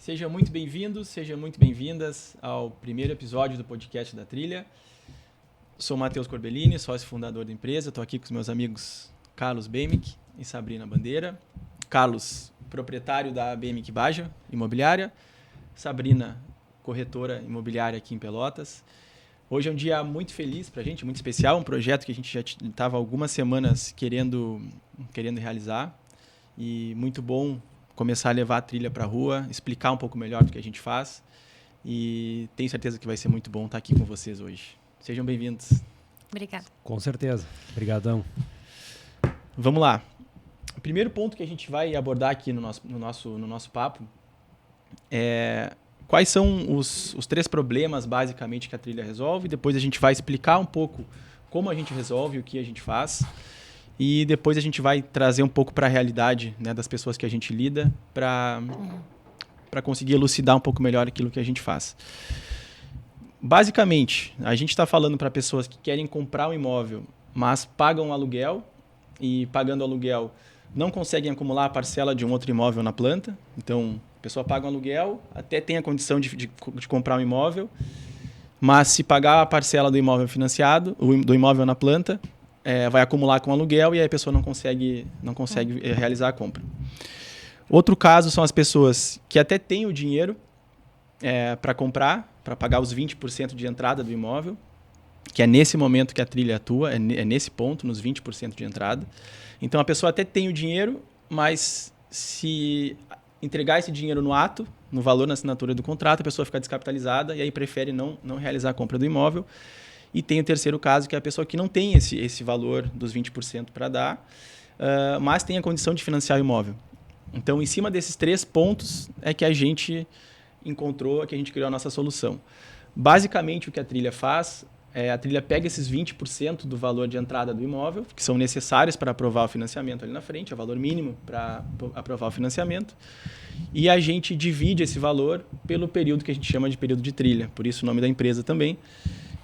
Sejam muito bem-vindos, sejam muito bem-vindas ao primeiro episódio do podcast da Trilha. Sou Matheus Corbellini, sócio fundador da empresa. Estou aqui com os meus amigos Carlos Bemick e Sabrina Bandeira. Carlos, proprietário da Bemick Baja Imobiliária. Sabrina, corretora imobiliária aqui em Pelotas. Hoje é um dia muito feliz para a gente, muito especial, um projeto que a gente já estava algumas semanas querendo realizar. E muito bom começar a levar a trilha para a rua, explicar um pouco melhor do que a gente faz. E tenho certeza que vai ser muito bom estar aqui com vocês hoje. Sejam bem-vindos. Obrigada. Com certeza. Obrigadão. Vamos lá. O primeiro ponto que a gente vai abordar aqui no nosso papo é quais são os 3 problemas, basicamente, que a trilha resolve. Depois a gente vai explicar um pouco como a gente resolve, o que a gente faz. E depois a gente vai trazer um pouco para a realidade, né, das pessoas que a gente lida para conseguir elucidar um pouco melhor aquilo que a gente faz. Basicamente, a gente está falando para pessoas que querem comprar um imóvel, mas pagam aluguel e, pagando aluguel, não conseguem acumular a parcela de um outro imóvel na planta. Então, a pessoa paga um aluguel, até tem a condição de comprar um imóvel, mas se pagar a parcela do imóvel financiado, do imóvel na planta, vai acumular com aluguel e aí a pessoa não consegue realizar a compra. Outro caso são as pessoas que até têm o dinheiro para comprar, para pagar os 20% de entrada do imóvel, que é nesse momento que a trilha atua, é nesse ponto, nos 20% de entrada. Então, a pessoa até tem o dinheiro, mas se entregar esse dinheiro no ato, no valor na assinatura do contrato, a pessoa fica descapitalizada e aí prefere não realizar a compra do imóvel. E tem o terceiro caso, que é a pessoa que não tem esse valor dos 20% para dar, mas tem a condição de financiar o imóvel. Então, em cima desses 3 pontos é que a gente encontrou, que a gente criou a nossa solução. Basicamente, o que a trilha faz a trilha pega esses 20% do valor de entrada do imóvel, que são necessários para aprovar o financiamento ali na frente, é o valor mínimo para aprovar o financiamento, e a gente divide esse valor pelo período que a gente chama de período de trilha, por isso o nome da empresa também.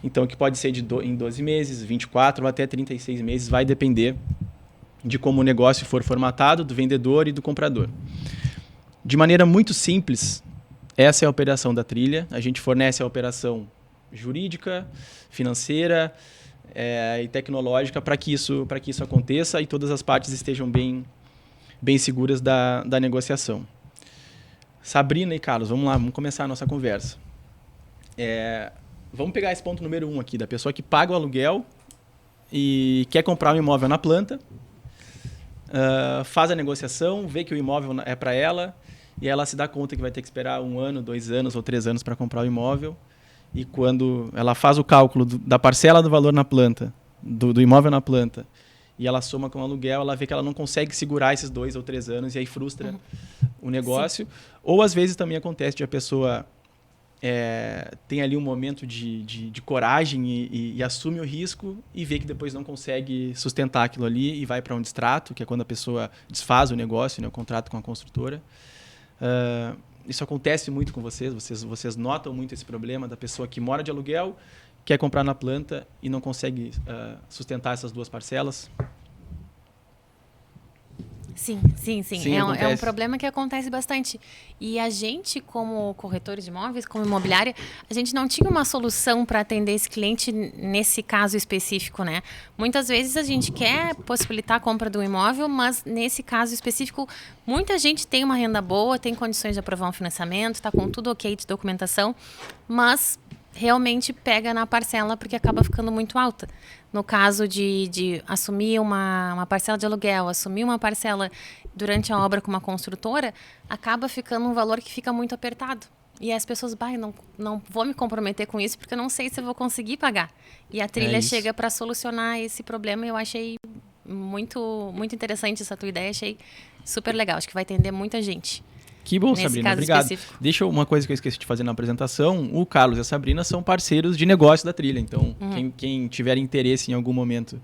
Então, que pode ser em 12 meses, 24 ou até 36 meses, vai depender de como o negócio for formatado, do vendedor e do comprador. De maneira muito simples, essa é a operação da trilha. A gente fornece a operação jurídica, financeira e tecnológica para que isso aconteça e todas as partes estejam bem seguras da negociação. Sabrina e Carlos, vamos lá, vamos começar a nossa conversa. Vamos pegar esse ponto número 1 aqui, da pessoa que paga o aluguel e quer comprar um imóvel na planta, faz a negociação, vê que o imóvel é para ela e ela se dá conta que vai ter que esperar 1 ano, 2 anos ou 3 anos para comprar o imóvel. E quando ela faz o cálculo da parcela do valor na planta, do imóvel na planta, e ela soma com o aluguel, ela vê que ela não consegue segurar esses 2 ou 3 anos e aí frustra o negócio. Sim. Ou às vezes também acontece de a pessoa tem ali um momento de coragem e assume o risco e vê que depois não consegue sustentar aquilo ali e vai para um distrato, que é quando a pessoa desfaz o negócio, né, o contrato com a construtora. Isso acontece muito com vocês notam muito esse problema da pessoa que mora de aluguel, quer comprar na planta e não consegue sustentar essas 2 parcelas? Sim. É um problema que acontece bastante. E a gente, como corretores de imóveis, como imobiliária, a gente não tinha uma solução para atender esse cliente nesse caso específico, né? Muitas vezes a gente quer possibilitar a compra do imóvel, mas nesse caso específico, muita gente tem uma renda boa, tem condições de aprovar um financiamento, está com tudo ok de documentação, mas realmente pega na parcela porque acaba ficando muito alta. No caso de assumir uma parcela de aluguel, assumir uma parcela durante a obra com uma construtora, acaba ficando um valor que fica muito apertado. E as pessoas, não vou me comprometer com isso porque eu não sei se eu vou conseguir pagar. E a trilha chega para solucionar esse problema e eu achei muito, muito interessante essa tua ideia, achei super legal, acho que vai atender muita gente. Que bom, Sabrina, obrigado. Específico. Deixa uma coisa que eu esqueci de fazer na apresentação, o Carlos e a Sabrina são parceiros de negócio da trilha, então quem tiver interesse em algum momento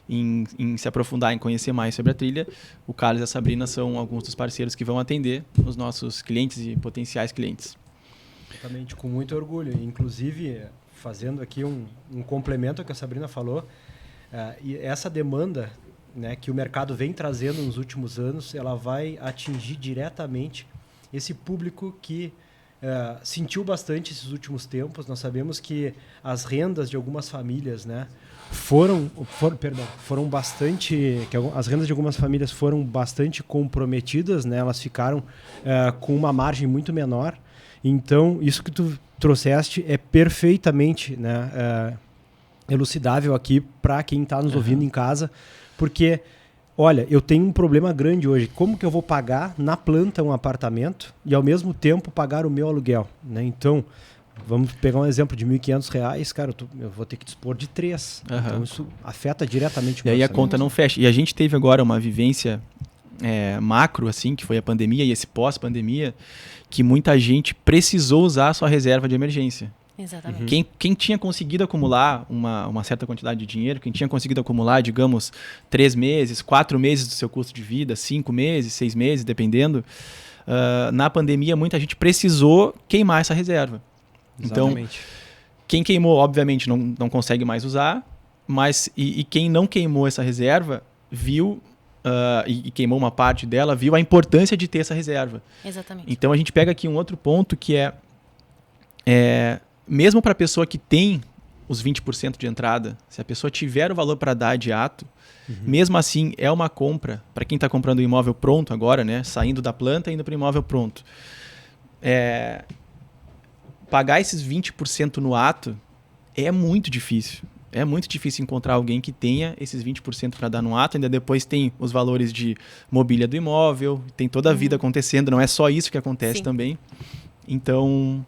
em se aprofundar, em conhecer mais sobre a trilha, o Carlos e a Sabrina são alguns dos parceiros que vão atender os nossos clientes e potenciais clientes. Exatamente, com muito orgulho, inclusive fazendo aqui um complemento ao que a Sabrina falou, e essa demanda, né, que o mercado vem trazendo nos últimos anos, ela vai atingir diretamente esse público que sentiu bastante esses últimos tempos. Nós sabemos que as rendas de algumas famílias, né, foram bastante, as rendas de algumas famílias foram bastante comprometidas, né? Elas ficaram com uma margem muito menor. Então, isso que tu trouxeste é perfeitamente, né, elucidável aqui para quem está nos ouvindo em casa, porque, olha, eu tenho um problema grande hoje. Como que eu vou pagar na planta um apartamento e, ao mesmo tempo, pagar o meu aluguel, né? Então, vamos pegar um exemplo de R$ 1.500, cara, eu vou ter que dispor de 3. Então, isso afeta diretamente o meu orçamento. E aí a conta não fecha. E a gente teve agora uma vivência macro, assim, que foi a pandemia e esse pós-pandemia, que muita gente precisou usar a sua reserva de emergência. Exatamente. Quem tinha conseguido acumular uma certa quantidade de dinheiro, quem tinha conseguido acumular, digamos, 3 meses, 4 meses do seu custo de vida, 5 meses, 6 meses, dependendo, na pandemia muita gente precisou queimar essa reserva. Exatamente. Então, quem queimou, obviamente, não consegue mais usar, mas e quem não queimou essa reserva viu, e queimou uma parte dela, viu a importância de ter essa reserva. Exatamente. Então, a gente pega aqui um outro ponto que mesmo para a pessoa que tem os 20% de entrada, se a pessoa tiver o valor para dar de ato, mesmo assim é uma compra, para quem está comprando o imóvel pronto agora, né, saindo da planta e indo para o imóvel pronto. Pagar esses 20% no ato é muito difícil. É muito difícil encontrar alguém que tenha esses 20% para dar no ato. Ainda depois tem os valores de mobília do imóvel, tem toda a vida acontecendo, não é só isso que acontece também. Então,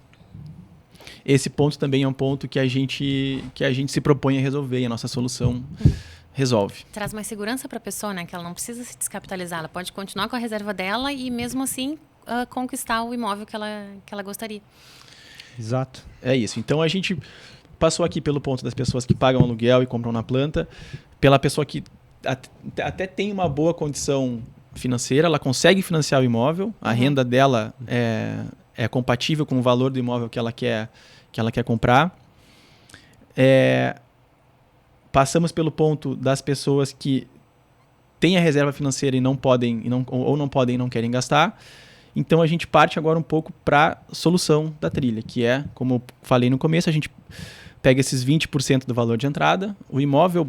esse ponto também é um ponto que a gente se propõe a resolver e a nossa solução resolve. Traz mais segurança para a pessoa, né? Que ela não precisa se descapitalizar, ela pode continuar com a reserva dela e mesmo assim conquistar o imóvel que ela gostaria. Exato. É isso. Então a gente passou aqui pelo ponto das pessoas que pagam aluguel e compram na planta, pela pessoa que até tem uma boa condição financeira, ela consegue financiar o imóvel, a renda dela é compatível com o valor do imóvel que ela quer comprar. Passamos pelo ponto das pessoas que têm a reserva financeira e não podem e não querem gastar. Então a gente parte agora um pouco para a solução da trilha, que é, como eu falei no começo, a gente pega esses 20% do valor de entrada. O imóvel,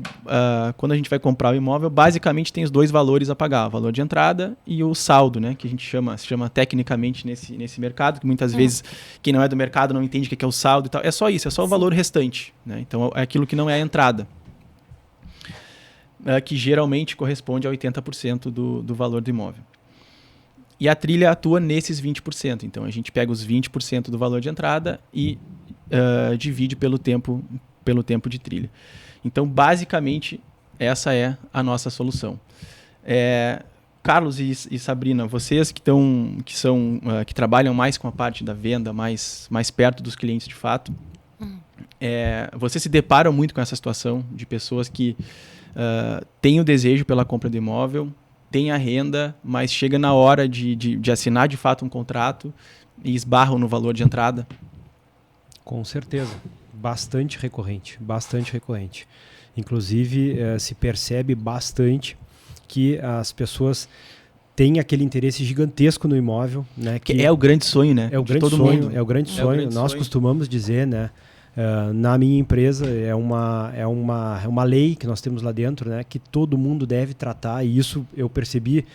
quando a gente vai comprar o imóvel, basicamente tem os dois valores a pagar, o valor de entrada e o saldo, né, que a gente se chama tecnicamente nesse mercado, que muitas vezes quem não é do mercado não entende o que é o saldo e tal. É só isso, é só o valor restante, né? Então é aquilo que não é a entrada, que geralmente corresponde a 80% do valor do imóvel. E a trilha atua nesses 20%. Então, a gente pega os 20% do valor de entrada e divide pelo tempo de trilha. Então, basicamente, essa é a nossa solução. Carlos e Sabrina, vocês que trabalham mais com a parte da venda, mais perto dos clientes de fato, vocês se deparam muito com essa situação de pessoas que têm o desejo pela compra do imóvel, tem a renda, mas chega na hora de assinar de fato um contrato e esbarram no valor de entrada? Com certeza. Bastante recorrente. Inclusive, se percebe bastante que as pessoas têm aquele interesse gigantesco no imóvel, né? Que é o grande sonho, né? É o grande sonho. É o grande sonho. Nós costumamos dizer, né? Na minha empresa é uma lei que nós temos lá dentro, né, que todo mundo deve tratar, e isso eu percebi,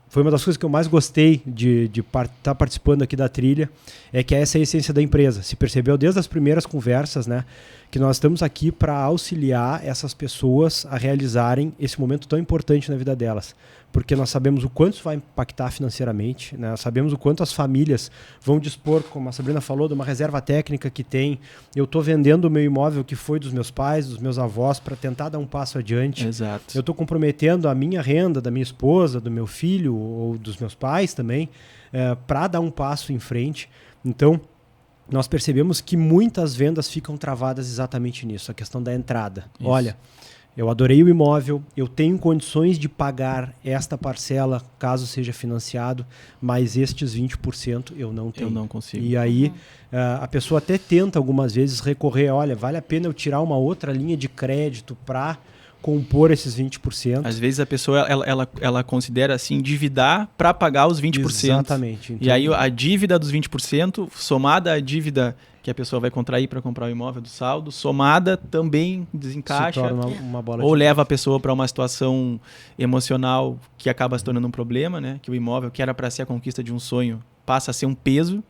foi uma das coisas que eu mais gostei de estar participando aqui da trilha, é que essa é a essência da empresa. Se percebeu desde as primeiras conversas, né, que nós estamos aqui para auxiliar essas pessoas a realizarem esse momento tão importante na vida delas. Porque nós sabemos o quanto isso vai impactar financeiramente, né? Nós sabemos o quanto as famílias vão dispor, como a Sabrina falou, de uma reserva técnica que tem. Eu estou vendendo o meu imóvel que foi dos meus pais, dos meus avós, para tentar dar um passo adiante. Exato. Eu estou comprometendo a minha renda, da minha esposa, do meu filho ou dos meus pais também, para dar um passo em frente. Então, nós percebemos que muitas vendas ficam travadas exatamente nisso, a questão da entrada. Isso. Olha, eu adorei o imóvel, eu tenho condições de pagar esta parcela, caso seja financiado, mas estes 20% eu não tenho. Eu não consigo. E aí a pessoa até tenta algumas vezes recorrer, olha, vale a pena eu tirar uma outra linha de crédito para compor esses 20%. Às vezes a pessoa ela considera assim endividar para pagar os 20%. Exatamente. Então, e aí a dívida dos 20%, somada à dívida que a pessoa vai contrair para comprar o imóvel do saldo, somada também desencaixa, se torna uma bola ou de leva a pessoa para uma situação emocional que acaba se tornando um problema, né? Que o imóvel, que era para ser a conquista de um sonho, passa a ser um peso.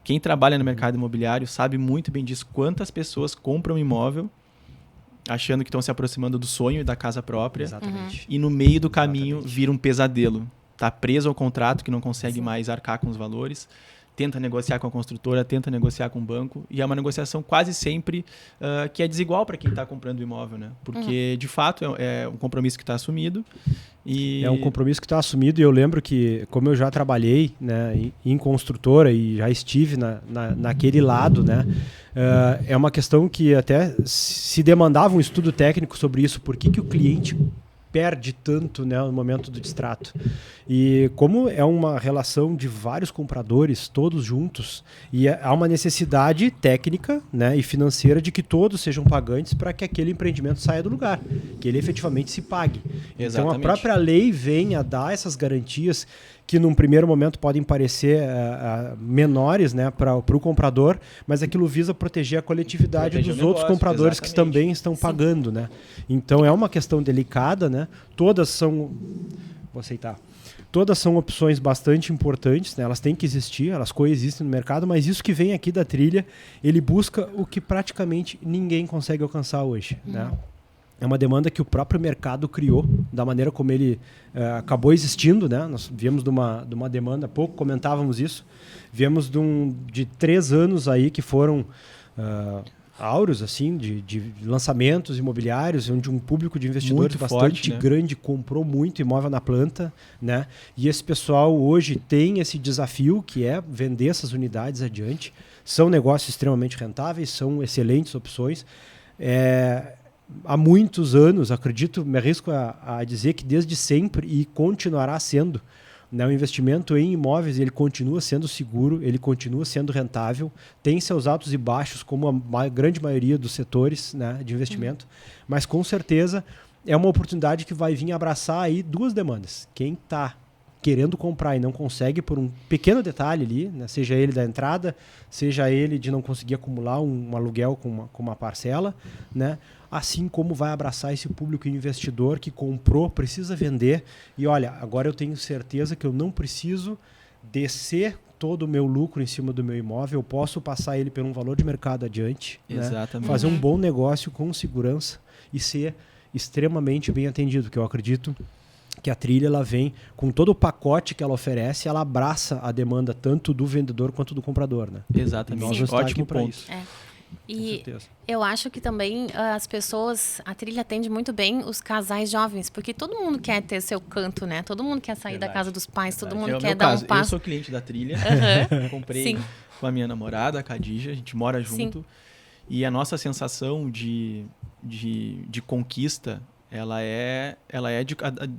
Quem trabalha no mercado imobiliário sabe muito bem disso. Quantas pessoas compram imóvel achando que estão se aproximando do sonho e da casa própria. Exatamente. E no meio do caminho vira um pesadelo. Tá preso ao contrato, que não consegue mais arcar com os valores. Tenta negociar com a construtora, tenta negociar com o banco. E é uma negociação quase sempre que é desigual para quem está comprando o imóvel, né? Porque, de fato, é um compromisso que está assumido. É um compromisso que está assumido. E eu lembro que, como eu já trabalhei, né, em construtora e já estive naquele lado, né, é uma questão que até se demandava um estudo técnico sobre isso. Por que o cliente perde tanto, né, no momento do distrato? E como é uma relação de vários compradores, todos juntos, e há uma necessidade técnica, né, e financeira de que todos sejam pagantes para que aquele empreendimento saia do lugar, que ele efetivamente se pague. Exatamente. Então a própria lei vem a dar essas garantias que num primeiro momento podem parecer menores, né, para o comprador, mas aquilo visa proteger a coletividade dos outros compradores que também estão pagando, né? Então é uma questão delicada, né? Todas são... Vou aceitar. Todas são opções bastante importantes, né? Elas têm que existir, elas coexistem no mercado, mas isso que vem aqui da Trilha, ele busca o que praticamente ninguém consegue alcançar hoje, né? É uma demanda que o próprio mercado criou, da maneira como ele acabou existindo, né? Nós viemos de uma demanda, há pouco comentávamos isso, viemos de 3 anos aí que foram áureos, assim, de lançamentos imobiliários, onde um público de investidores muito bastante forte, né? grande comprou muito imóvel na planta, né? E esse pessoal hoje tem esse desafio, que é vender essas unidades adiante. São negócios extremamente rentáveis, são excelentes opções. Há muitos anos, acredito, me arrisco a dizer que desde sempre e continuará sendo, né, o investimento em imóveis, ele continua sendo seguro, ele continua sendo rentável, tem seus altos e baixos, como a grande maioria dos setores, né, de investimento, mas com certeza é uma oportunidade que vai vir abraçar aí 2 demandas. Quem está querendo comprar e não consegue por um pequeno detalhe ali, né, seja ele da entrada, seja ele de não conseguir acumular um aluguel com uma parcela, né? Assim como vai abraçar esse público investidor que comprou, precisa vender. E olha, agora eu tenho certeza que eu não preciso descer todo o meu lucro em cima do meu imóvel, eu posso passar ele por um valor de mercado adiante, né? Fazer um bom negócio com segurança e ser extremamente bem atendido, que eu acredito que a Trilha ela vem com todo o pacote que ela oferece, ela abraça a demanda tanto do vendedor quanto do comprador, né? Exatamente, ótimo ponto. Isso. E eu acho que também a Trilha atende muito bem os casais jovens, porque todo mundo quer ter seu canto, né? Todo mundo quer sair da casa dos pais, todo mundo quer dar um passo. Eu sou cliente da Trilha, comprei com a minha namorada, a Khadija, a gente mora junto, e a nossa sensação de conquista, ela é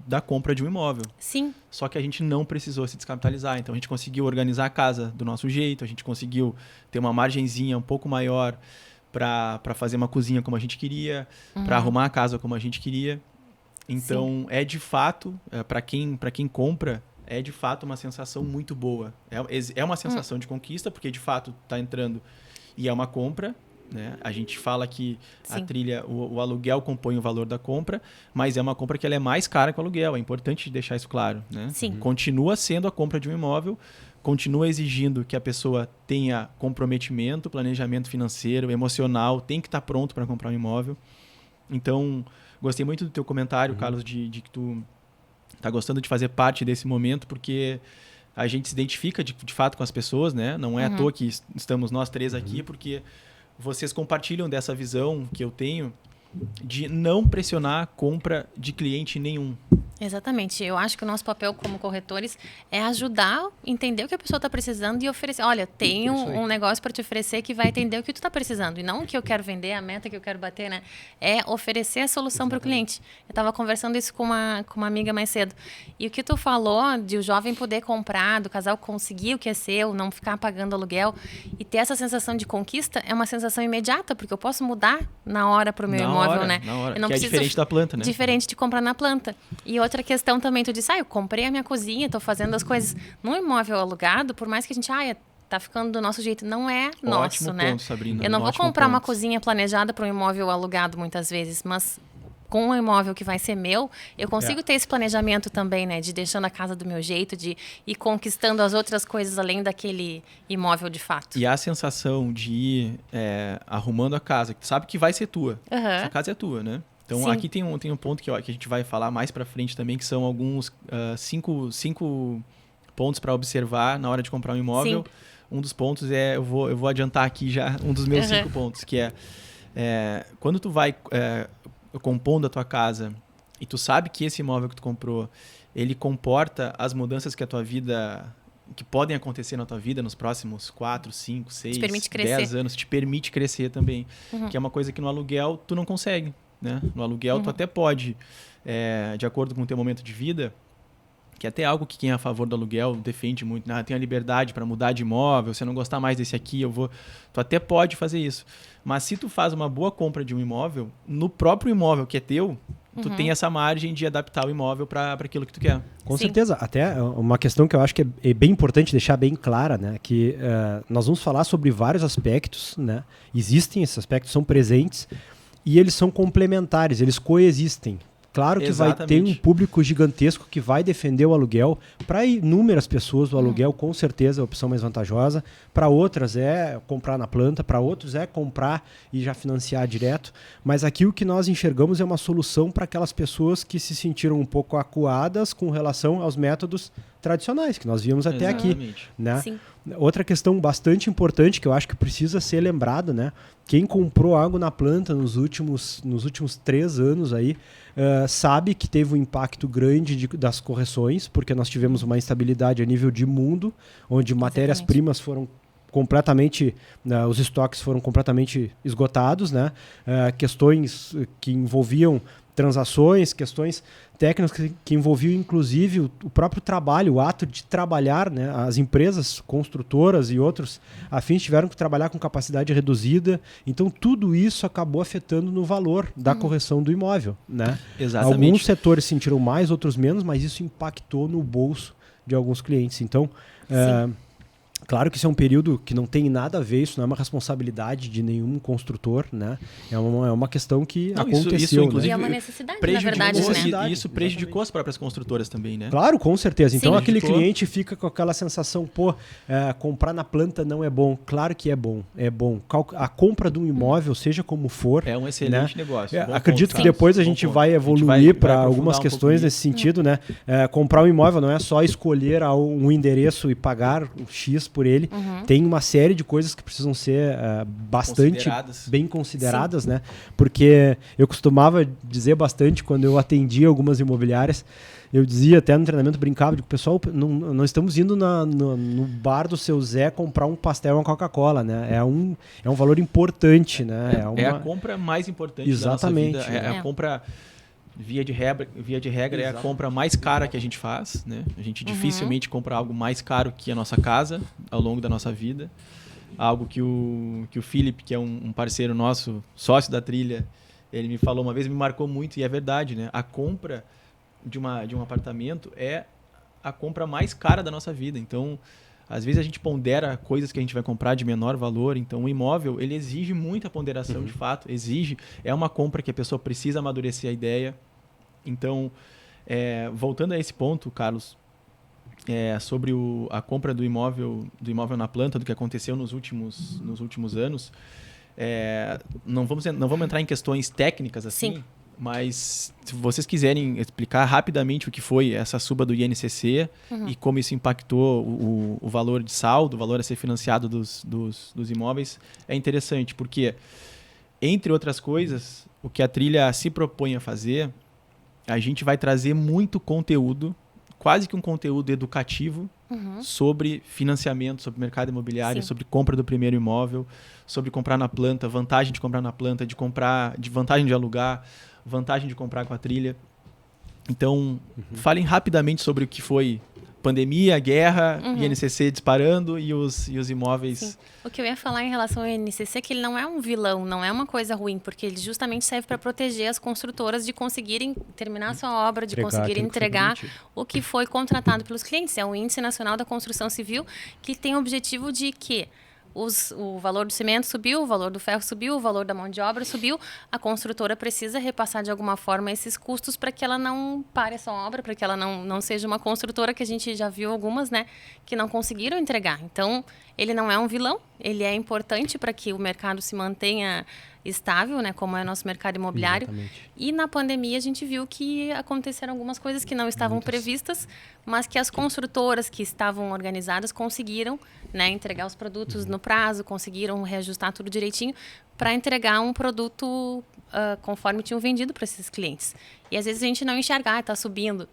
da compra de um imóvel. Sim. Só que a gente não precisou se descapitalizar. Então, a gente conseguiu organizar a casa do nosso jeito, a gente conseguiu ter uma margenzinha um pouco maior para fazer uma cozinha como a gente queria, para arrumar a casa como a gente queria. Então, é de fato, para quem compra, é de fato uma sensação muito boa. É uma sensação de conquista, porque de fato está entrando e é uma compra. Né? A gente fala que a Trilha, o aluguel compõe o valor da compra, mas é uma compra que ela é mais cara que o aluguel. É importante deixar isso claro. Né? Continua sendo a compra de um imóvel, continua exigindo que a pessoa tenha comprometimento, planejamento financeiro, emocional, tem que estar pronto para comprar um imóvel. Então, gostei muito do teu comentário, Carlos, de que tu está gostando de fazer parte desse momento, porque a gente se identifica de fato com as pessoas, né? Não é à toa que estamos nós 3 aqui, porque vocês compartilham dessa visão que eu tenho de não pressionar a compra de cliente nenhum. Exatamente. Eu acho que o nosso papel como corretores é ajudar, entender o que a pessoa está precisando e oferecer. Olha, tem um negócio para te oferecer que vai entender o que tu está precisando. E não o que eu quero vender, a meta que eu quero bater, né? É oferecer a solução para o cliente. Eu estava conversando isso com uma amiga mais cedo. E o que tu falou de o jovem poder comprar, do casal conseguir o que é seu, não ficar pagando aluguel e ter essa sensação de conquista, é uma sensação imediata, porque eu posso mudar na hora para o meu imóvel, né? Na hora. Eu não que é diferente da planta, né? Diferente de comprar na planta. E outra questão também, tu disse, eu comprei a minha cozinha, estou fazendo as coisas. Num imóvel alugado, por mais que a gente, tá ficando do nosso jeito, não é nosso, né? Ponto, Sabrina. Eu não vou comprar uma cozinha planejada para um imóvel alugado muitas vezes, mas com um imóvel que vai ser meu, eu consigo ter esse planejamento também, né? De deixando a casa do meu jeito, de ir conquistando as outras coisas além daquele imóvel de fato. E a sensação de ir arrumando a casa, que tu sabe que vai ser tua. Essa casa é tua, né? Então, sim. Aqui tem um ponto que a gente vai falar mais pra frente também, que são alguns 5 pontos para observar na hora de comprar um imóvel. Sim. Um dos pontos eu vou adiantar aqui já um dos meus 5 pontos, que quando tu vai compondo a tua casa e tu sabe que esse imóvel que tu comprou, ele comporta as mudanças que a tua vida... que podem acontecer na tua vida nos próximos 4, 5, 6, 10 anos, te permite crescer também. Que é uma coisa que no aluguel tu não consegue. Né? No aluguel, tu até pode, de acordo com o teu momento de vida, que é até algo que quem é a favor do aluguel defende muito, tem a liberdade para mudar de imóvel, se eu não gostar mais desse aqui, tu até pode fazer isso. Mas se tu faz uma boa compra de um imóvel, no próprio imóvel que é teu, tu tem essa margem de adaptar o imóvel para aquilo que tu quer. Com certeza. Até uma questão que eu acho que é bem importante deixar bem clara, né? Que nós vamos falar sobre vários aspectos, né? Existem esses aspectos, são presentes, e eles são complementares, eles coexistem. Claro que vai ter um público gigantesco que vai defender o aluguel. Para inúmeras pessoas, o aluguel com certeza é a opção mais vantajosa. Para outras é comprar na planta, para outros é comprar e já financiar direto. Mas aqui o que nós enxergamos é uma solução para aquelas pessoas que se sentiram um pouco acuadas com relação aos métodos tradicionais que nós vimos até aqui. Né? Sim. Outra questão bastante importante que eu acho que precisa ser lembrado, né? Quem comprou algo na planta nos últimos 3 anos aí, sabe que teve um impacto grande das correções, porque nós tivemos uma instabilidade a nível de mundo, onde matérias-primas foram completamente, os estoques foram completamente esgotados, né? Questões que envolviam transações, questões técnicas que envolviam inclusive o próprio trabalho, o ato de trabalhar, né? As empresas construtoras e outros afins tiveram que trabalhar com capacidade reduzida, então tudo isso acabou afetando no valor da correção do imóvel, né? Exatamente. Alguns setores sentiram mais, outros menos, mas isso impactou no bolso de alguns clientes. Então, claro que isso é um período que não tem nada a ver, isso não é uma responsabilidade de nenhum construtor, né? É uma questão que aconteceu. Isso, inclusive, e é uma necessidade, na verdade, né? E isso prejudicou as próprias construtoras também, né? Claro, com certeza. Então, aquele cliente fica com aquela sensação, comprar na planta não é bom. Claro que é bom, é bom. A compra de um imóvel, seja como for... É um excelente negócio. Acredito que depois a gente vai evoluir para algumas questões nesse sentido, né? Comprar um imóvel não é só escolher um endereço e pagar o X por ele. Tem uma série de coisas que precisam ser bastante bem consideradas, né? Porque eu costumava dizer bastante quando eu atendia algumas imobiliárias, eu dizia até no treinamento, brincava, digo, pessoal, não estamos indo no bar do seu Zé comprar um pastel e uma Coca-Cola, né? É um valor importante, né? É a compra mais importante da nossa vida. É a compra... Via de regra é a compra mais cara que a gente faz, né? A gente dificilmente compra algo mais caro que a nossa casa ao longo da nossa vida. Algo que o Felipe, que é um parceiro nosso, sócio da trilha, ele me falou uma vez, me marcou muito, e é verdade, né? A compra de um apartamento é a compra mais cara da nossa vida. Então, às vezes a gente pondera coisas que a gente vai comprar de menor valor. Então, o imóvel, ele exige muita ponderação, de fato. É uma compra que a pessoa precisa amadurecer a ideia. Então, voltando a esse ponto, Carlos, sobre a compra do imóvel na planta, do que aconteceu nos últimos anos, não vamos entrar em questões técnicas assim. Sim. Mas se vocês quiserem explicar rapidamente o que foi essa suba do INCC e como isso impactou o valor de saldo, o valor a ser financiado dos imóveis, é interessante, porque, entre outras coisas, o que a trilha se propõe a fazer a gente vai trazer muito conteúdo, quase que um conteúdo educativo, sobre financiamento, sobre mercado imobiliário, sobre compra do primeiro imóvel, sobre comprar na planta, vantagem de comprar na planta, de vantagem de alugar, vantagem de comprar com a trilha. Então, falem rapidamente sobre o que foi pandemia, guerra, INCC disparando e os imóveis... Sim. O que eu ia falar em relação ao INCC é que ele não é um vilão, não é uma coisa ruim, porque ele justamente serve para proteger as construtoras de conseguirem terminar a sua obra, de conseguirem entregar o que foi contratado pelos clientes. É o Índice Nacional da Construção Civil, que tem o objetivo de que o valor do cimento subiu, o valor do ferro subiu, o valor da mão de obra subiu. A construtora precisa repassar de alguma forma esses custos para que ela não pare a sua obra, para que ela não seja uma construtora que a gente já viu algumas, né, que não conseguiram entregar. Então, ele não é um vilão, ele é importante para que o mercado se mantenha estável, né, como é o nosso mercado imobiliário. Exatamente. E na pandemia a gente viu que aconteceram algumas coisas que não estavam previstas, mas que as construtoras que estavam organizadas conseguiram, né, entregar os produtos no prazo, conseguiram reajustar tudo direitinho para entregar um produto conforme tinham vendido para esses clientes. E às vezes a gente não enxerga, está subindo,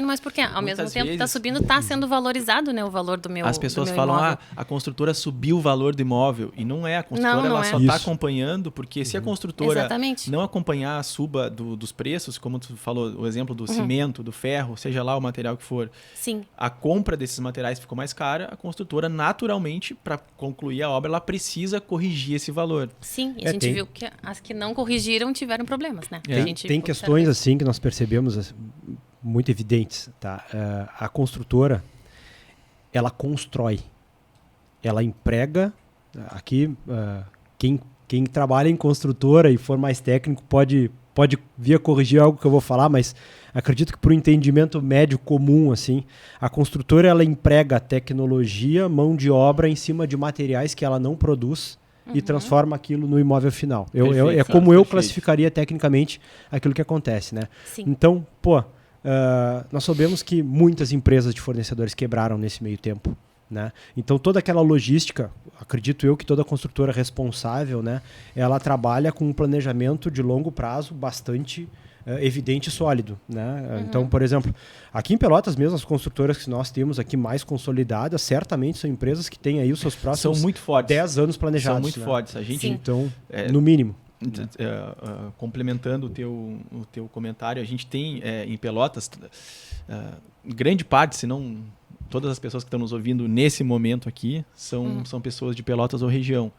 mas por quê? Ao mesmo tempo que está subindo, está sendo valorizado, né, o valor do meu imóvel. As pessoas falam, a construtora subiu o valor do imóvel. E não é, a construtora ela só está acompanhando, porque se a construtora não acompanhar a suba dos preços, como tu falou, o exemplo do cimento, do ferro, seja lá o material que for, a compra desses materiais ficou mais cara, a construtora naturalmente, para concluir a obra, ela precisa corrigir esse valor. Sim, e a gente viu que as que não corrigiram tiveram problemas, né? Tem questões assim que nós percebemos muito evidentes, tá? A construtora, ela constrói, ela emprega, aqui quem trabalha em construtora e for mais técnico pode vir a corrigir algo que eu vou falar, mas acredito que por um entendimento médio comum, assim, a construtora ela emprega tecnologia, mão de obra em cima de materiais que ela não produz e transforma aquilo no imóvel final. É como eu classificaria tecnicamente aquilo que acontece, né? Sim. Então, nós sabemos que muitas empresas de fornecedores quebraram nesse meio tempo, né? Então, toda aquela logística, acredito eu que toda construtora responsável, né, ela trabalha com um planejamento de longo prazo bastante evidente e sólido, né? Então, por exemplo, aqui em Pelotas mesmo, as construtoras que nós temos aqui mais consolidadas, certamente são empresas que têm aí os seus próximos 10 anos planejados. São muito fortes. A gente, então, no mínimo. Complementando o teu comentário, a gente tem em Pelotas, grande parte, se não todas as pessoas que estão nos ouvindo nesse momento aqui, são pessoas de Pelotas ou região.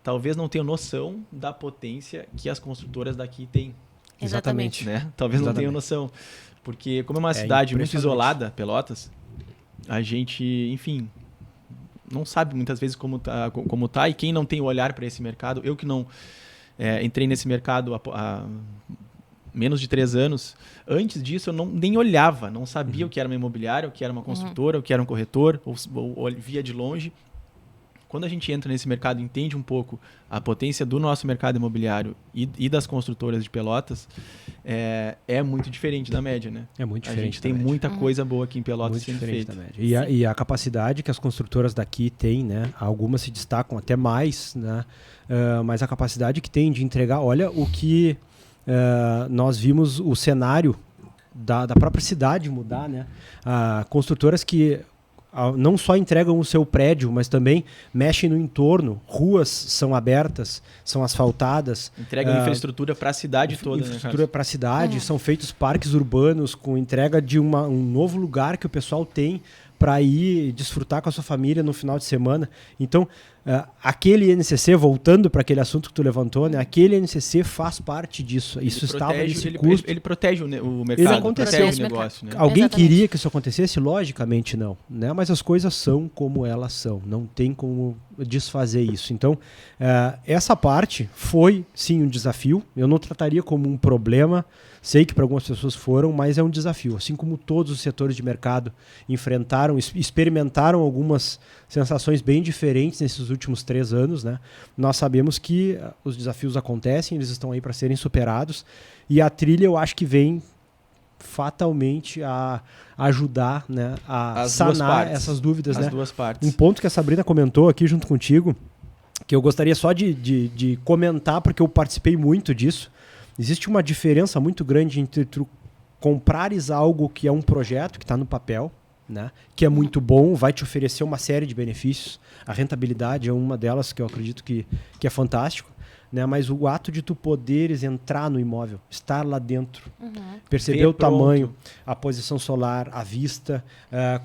Talvez não tenham noção da potência que as construtoras daqui têm. Exatamente. Né? Talvez não tenham noção. Porque como é uma cidade muito isolada, Pelotas, a gente, enfim, não sabe muitas vezes como tá. E quem não tem o olhar para esse mercado, eu que não entrei nesse mercado há menos de 3 anos, antes disso eu nem olhava, não sabia o que era uma imobiliária, o que era uma construtora, o que era um corretor, ou via de longe. Quando a gente entra nesse mercado e entende um pouco a potência do nosso mercado imobiliário e das construtoras de Pelotas, é muito diferente da média, né? É muito diferente. A gente tem muita coisa boa aqui em Pelotas sendo feita. E a capacidade que as construtoras daqui têm, né? Algumas se destacam até mais, né? Mas a capacidade que tem de entregar, olha o que nós vimos o cenário da própria cidade mudar, né? Construtoras que não só entregam o seu prédio, mas também mexem no entorno. Ruas são abertas, são asfaltadas. Entregam infraestrutura para a cidade toda. Infraestrutura para a cidade. São feitos parques urbanos com entrega de um novo lugar que o pessoal tem para ir desfrutar com a sua família no final de semana. Então, aquele INCC, voltando para aquele assunto que tu levantou, né? Aquele INCC faz parte disso. Isso estava nesse custo. Ele protege o mercado, ele aconteceu. Protege o negócio. Né? Alguém queria que isso acontecesse? Logicamente não. Né? Mas as coisas são como elas são. Não tem como desfazer isso. Então, essa parte foi, sim, um desafio. Eu não trataria como um problema. Sei que para algumas pessoas foram, mas é um desafio. Assim como todos os setores de mercado enfrentaram, experimentaram algumas sensações bem diferentes nesses últimos 3 anos, né? Nós sabemos que os desafios acontecem, eles estão aí para serem superados. E a trilha, eu acho que vem fatalmente a ajudar, né, a sanar essas dúvidas. As né? duas partes. Um ponto que a Sabrina comentou aqui junto contigo, que eu gostaria só de comentar, porque eu participei muito disso. Existe uma diferença muito grande entre tu comprares algo que é um projeto, que está no papel, né? Que é muito bom, vai te oferecer uma série de benefícios. A rentabilidade é uma delas que eu acredito que é fantástico. Né? Mas o ato de tu poderes entrar no imóvel, estar lá dentro, perceber o tamanho, a posição solar, a vista,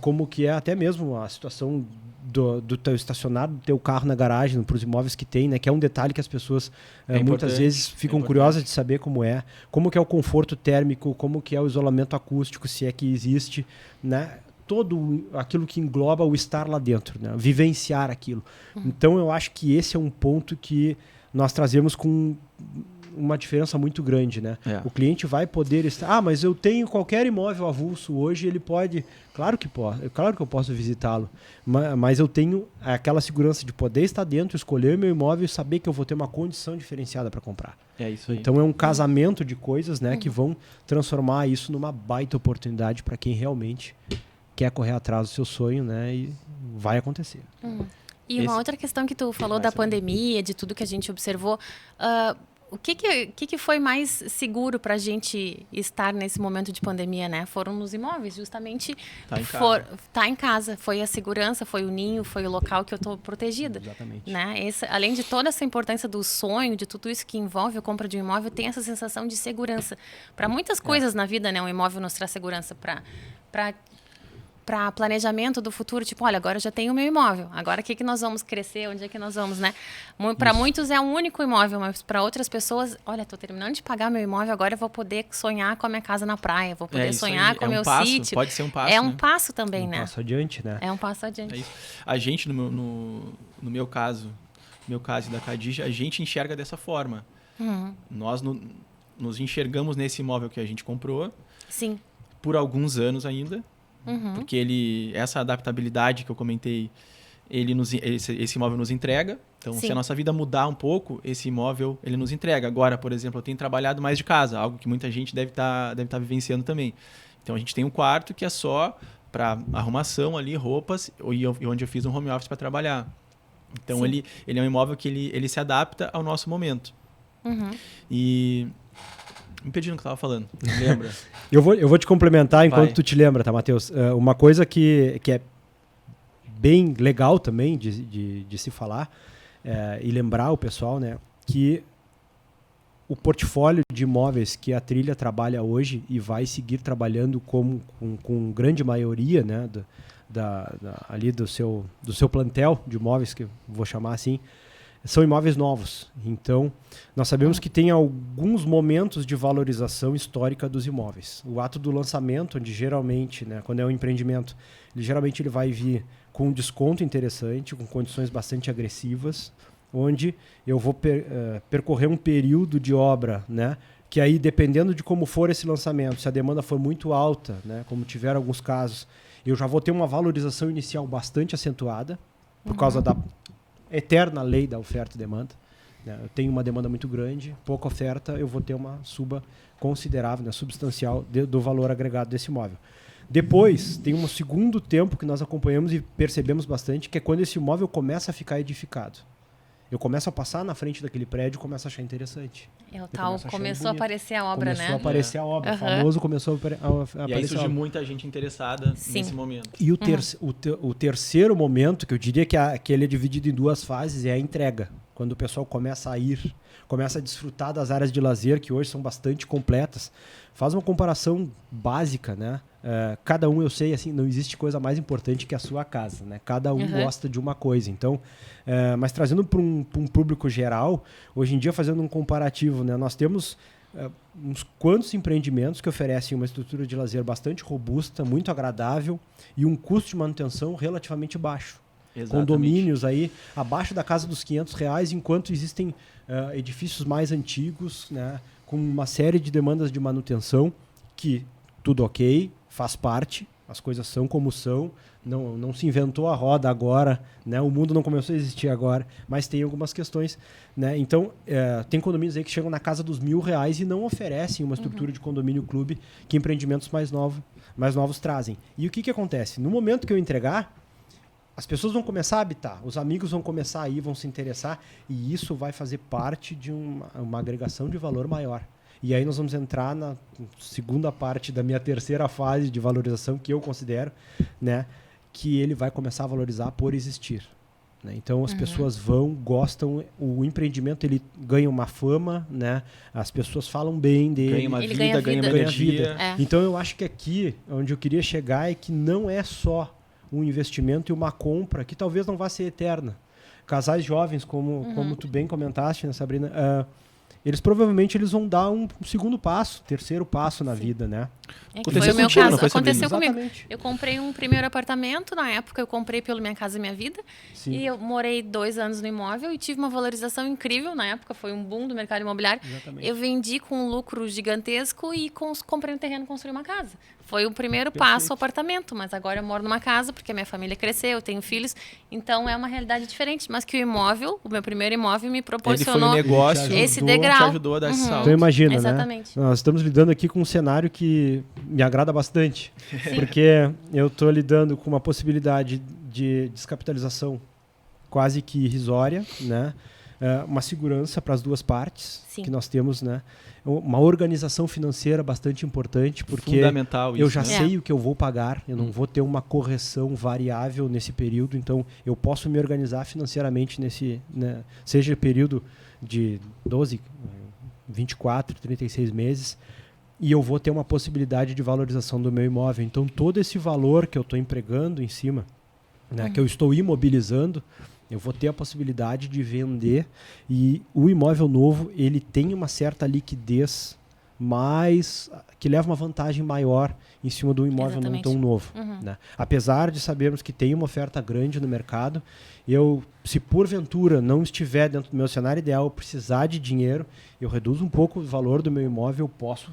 como que é até mesmo a situação do teu estacionado, do teu carro na garagem, para os imóveis que tem, né? Que é um detalhe que as pessoas muitas vezes ficam curiosas de saber como que é o conforto térmico, como que é o isolamento acústico, se é que existe, né? Todo aquilo que engloba o estar lá dentro, né? Vivenciar aquilo. Então eu acho que esse é um ponto que nós trazemos com uma diferença muito grande, né? O cliente vai poder estar... mas eu tenho qualquer imóvel avulso hoje, ele pode... Claro que eu posso visitá-lo, mas eu tenho aquela segurança de poder estar dentro, escolher meu imóvel e saber que eu vou ter uma condição diferenciada para comprar. É isso aí. Então é um casamento de coisas, né, que vão transformar isso numa baita oportunidade para quem realmente quer correr atrás do seu sonho, né? E vai acontecer. E uma outra questão que tu falou da pandemia, de tudo que a gente observou, o que foi mais seguro para a gente estar nesse momento de pandemia, né? Foram nos imóveis, justamente. Tá em casa. Foi a segurança, foi o ninho, foi o local que eu estou protegida. Exatamente. Né? Além de toda essa importância do sonho, de tudo isso que envolve a compra de um imóvel, tem essa sensação de segurança. Para muitas coisas na vida, né? Um imóvel nos traz segurança para planejamento do futuro, tipo, olha, agora eu já tenho o meu imóvel, agora o que nós vamos crescer, onde é que nós vamos, né? Para muitos é um único imóvel, mas para outras pessoas, olha, estou terminando de pagar meu imóvel, agora eu vou poder sonhar com a minha casa na praia, vou poder sonhar com o meu sítio. Pode ser um passo, É um passo também, né? Um passo adiante, né? É um passo adiante. É isso. A gente, no meu caso e da Khadija, a gente enxerga dessa forma. Nós nos enxergamos nesse imóvel que a gente comprou. Sim. Por alguns anos ainda. Porque essa adaptabilidade que eu comentei, esse imóvel nos entrega. Então, se a nossa vida mudar um pouco, esse imóvel ele nos entrega. Agora, por exemplo, eu tenho trabalhado mais de casa, algo que muita gente deve tá vivenciando também. Então, a gente tem um quarto que é só para arrumação ali, roupas, e onde eu fiz um home office para trabalhar. Então, ele é um imóvel que ele se adapta ao nosso momento. E... Me perdi no que eu estava falando, lembra? eu vou te complementar enquanto tu te lembra, tá, Matheus? Uma coisa que é bem legal também de se falar e lembrar o pessoal, né, que o portfólio de imóveis que a Trilha trabalha hoje e vai seguir trabalhando com grande maioria, né, ali do seu plantel de imóveis, que eu vou chamar assim, são imóveis novos. Então, nós sabemos que tem alguns momentos de valorização histórica dos imóveis. O ato do lançamento, onde geralmente, né, quando é um empreendimento, ele vai vir com um desconto interessante, com condições bastante agressivas, onde eu vou percorrer um período de obra, né, que aí, dependendo de como for esse lançamento, se a demanda for muito alta, né, como tiveram alguns casos, eu já vou ter uma valorização inicial bastante acentuada, por causa da eterna lei da oferta e demanda. Eu tenho uma demanda muito grande, pouca oferta, eu vou ter uma suba considerável, né, substancial do valor agregado desse imóvel. Depois, tem um segundo tempo que nós acompanhamos e percebemos bastante, que é quando esse imóvel começa a ficar edificado. Eu começo a passar na frente daquele prédio e começo a achar interessante. Começou a aparecer a obra, Começou a aparecer a obra. O famoso começou a aparecer. E aí surge muita gente interessada nesse momento. E o terceiro momento, que eu diria que ele é dividido em duas fases, é a entrega. Quando o pessoal começa a desfrutar das áreas de lazer, que hoje são bastante completas. Faz uma comparação básica, né? Cada um, eu sei, assim, não existe coisa mais importante que a sua casa, né? Cada um gosta de uma coisa. Então, mas trazendo para um público geral, hoje em dia, fazendo um comparativo, né? Nós temos uns quantos empreendimentos que oferecem uma estrutura de lazer bastante robusta, muito agradável e um custo de manutenção relativamente baixo. Exatamente. Condomínios aí abaixo da casa dos R$500, enquanto existem edifícios mais antigos, né, com uma série de demandas de manutenção, que tudo ok, faz parte, as coisas são como são, não se inventou a roda agora, né, o mundo não começou a existir agora, mas tem algumas questões, né, então tem condomínios aí que chegam na casa dos R$1.000 e não oferecem uma estrutura de condomínio clube que empreendimentos mais novos trazem. E o que acontece? No momento que eu entregar, as pessoas vão começar a habitar, os amigos vão começar a ir, vão se interessar, e isso vai fazer parte de uma agregação de valor maior. E aí nós vamos entrar na segunda parte da minha terceira fase de valorização, que eu considero, né, que ele vai começar a valorizar por existir. Né? Então as pessoas gostam, o empreendimento ele ganha uma fama, né? As pessoas falam bem dele. Ganha uma vida, ganha uma energia. Então eu acho que aqui, onde eu queria chegar é que não é só um investimento e uma compra que talvez não vá ser eterna. Casais jovens, como tu bem comentaste, né, Sabrina, eles provavelmente vão dar um segundo passo, terceiro passo na vida, né? Foi o meu caso, aconteceu comigo. Eu comprei um primeiro apartamento, na época eu comprei pelo Minha Casa Minha Vida. Sim. E eu morei 2 anos no imóvel e tive uma valorização incrível na época, foi um boom do mercado imobiliário. Exatamente. Eu vendi com um lucro gigantesco e comprei um terreno e construí uma casa. Foi o primeiro passo o apartamento, mas agora eu moro numa casa porque a minha família cresceu, eu tenho filhos, então é uma realidade diferente. Mas que o meu primeiro imóvel me proporcionou esse degrau. Te ajudou a dar esse salto. Então imagina, exatamente, né? Nós estamos lidando aqui com um cenário que me agrada bastante, porque eu estou lidando com uma possibilidade de descapitalização quase que irrisória, né? Uma segurança para as duas partes que nós temos, né? Uma organização financeira bastante importante, porque fundamental isso, eu já sei o que eu vou pagar, eu não vou ter uma correção variável nesse período, então eu posso me organizar financeiramente nesse, né, seja período de 12, 24, 36 meses, e eu vou ter uma possibilidade de valorização do meu imóvel. Então todo esse valor que eu estou empregando em cima, né, que eu estou imobilizando, eu vou ter a possibilidade de vender, e o imóvel novo ele tem uma certa liquidez mais que leva uma vantagem maior em cima do imóvel não tão novo. Né? Apesar de sabermos que tem uma oferta grande no mercado, se porventura não estiver dentro do meu cenário ideal, eu precisar de dinheiro, eu reduzo um pouco o valor do meu imóvel, eu posso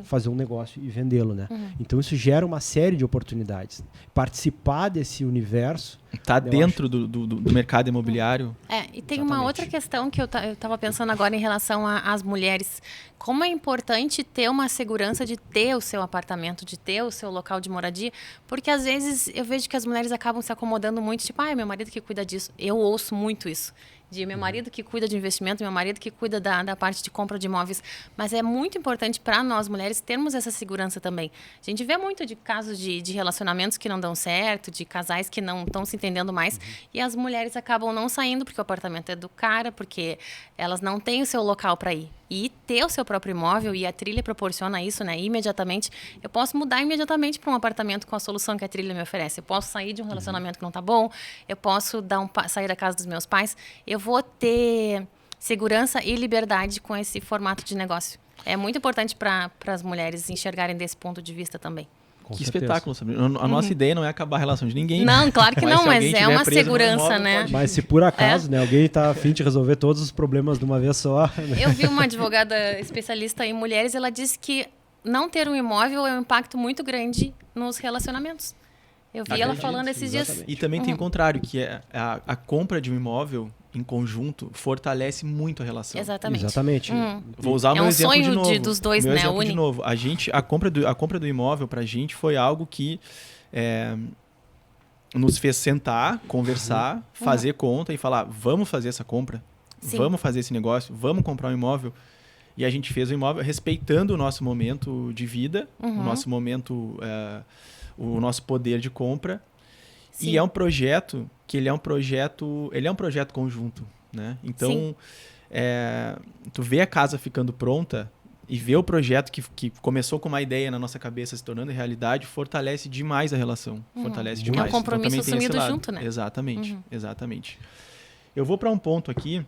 fazer um negócio e vendê-lo, né? Então isso gera uma série de oportunidades. Participar desse universo está dentro do mercado imobiliário. E tem uma outra questão que eu estava pensando agora em relação às mulheres. Como é importante ter uma segurança de ter o seu apartamento, de ter o seu local de moradia, porque às vezes eu vejo que as mulheres acabam se acomodando muito, tipo, meu marido que cuida disso. Eu ouço muito isso. De meu marido que cuida de investimento, meu marido que cuida da parte de compra de imóveis. Mas é muito importante para nós, mulheres, termos essa segurança também. A gente vê muito de casos de relacionamentos que não dão certo, de casais que não estão se entendendo mais, e as mulheres acabam não saindo porque o apartamento é do cara, porque elas não têm o seu local para ir. E ter o seu próprio imóvel, e a trilha proporciona isso, né? Imediatamente, eu posso mudar imediatamente para um apartamento com a solução que a trilha me oferece. Eu posso sair de um relacionamento que não está bom, eu posso sair da casa dos meus pais, eu vou ter segurança e liberdade com esse formato de negócio. É muito importante para as mulheres enxergarem desse ponto de vista também. Que espetáculo, Sabrina. A nossa ideia não é acabar a relação de ninguém. Não, claro que não, mas é uma segurança, né? Mas se por acaso, né, alguém está a fim de resolver todos os problemas de uma vez só... Né? Eu vi uma advogada especialista em mulheres, ela disse que não ter um imóvel é um impacto muito grande nos relacionamentos. Eu vi ela falando esses dias. E também tem o contrário, que é a compra de um imóvel em conjunto fortalece muito a relação. Exatamente. Vou usar o meu exemplo de novo. É um sonho dos dois, né? De novo. A compra do imóvel pra gente foi algo que nos fez sentar, conversar, fazer conta e falar, vamos fazer essa compra, vamos fazer esse negócio, vamos comprar um imóvel. E a gente fez o imóvel respeitando o nosso momento de vida, o nosso momento, o nosso poder de compra. Sim. E é um projeto que ele é um projeto conjunto, né? Então, tu vê a casa ficando pronta e vê o projeto que começou com uma ideia na nossa cabeça se tornando realidade, fortalece demais a relação. Fortalece demais. É um compromisso então, assumido junto, né? Exatamente, exatamente. Eu vou para um ponto aqui,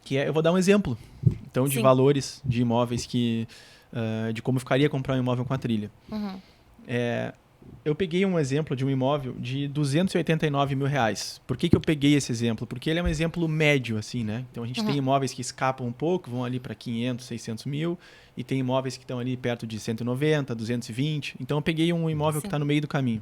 que eu vou dar um exemplo, então, de valores de imóveis de como ficaria comprar um imóvel com a trilha. Eu peguei um exemplo de um imóvel de R$289 mil. Por que eu peguei esse exemplo? Porque ele é um exemplo médio, assim, né? Então, a gente tem imóveis que escapam um pouco, vão ali para 500, 600 mil, e tem imóveis que estão ali perto de 190, 220. Então, eu peguei um imóvel que está no meio do caminho.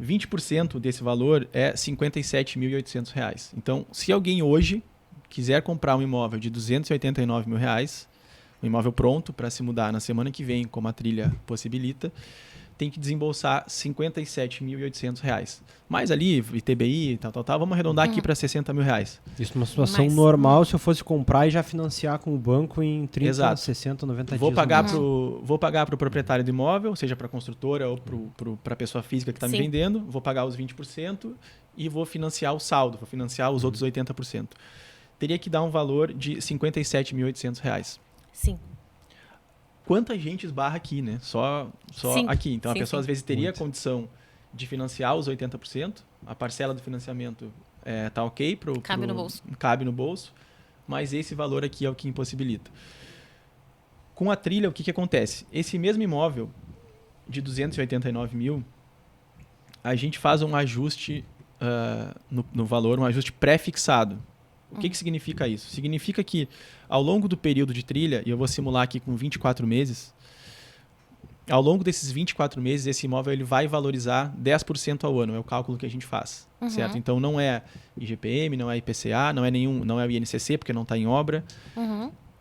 20% desse valor é R$57.800. Então, se alguém hoje quiser comprar um imóvel de R$289 mil, um imóvel pronto para se mudar na semana que vem, como a trilha possibilita, tem que desembolsar R$ 57.800. Mais ali, ITBI, tal, vamos arredondar aqui para R$60 mil. Isso numa situação normal, se eu fosse comprar e já financiar com o banco em 30, Exato. 60, 90 vou dias. Vou pagar para o proprietário do imóvel, seja para a construtora ou para a pessoa física que está me vendendo, vou pagar os 20% e vou financiar o saldo, vou financiar os outros 80%. Teria que dar um valor de R$ 57.800. Sim. Quanta gente esbarra aqui, né? Só aqui. Então, a pessoa às vezes teria a condição de financiar os 80%, a parcela do financiamento tá ok. Cabe no bolso. Cabe no bolso, mas esse valor aqui é o que impossibilita. Com a trilha, o que acontece? Esse mesmo imóvel de 289 mil, a gente faz um ajuste no valor, um ajuste pré-fixado. O que significa isso? Significa que ao longo do período de trilha, e eu vou simular aqui com 24 meses, ao longo desses 24 meses, esse imóvel ele vai valorizar 10% ao ano, é o cálculo que a gente faz, certo? Então não é IGPM, não é IPCA, não é o INCC, porque não está em obra.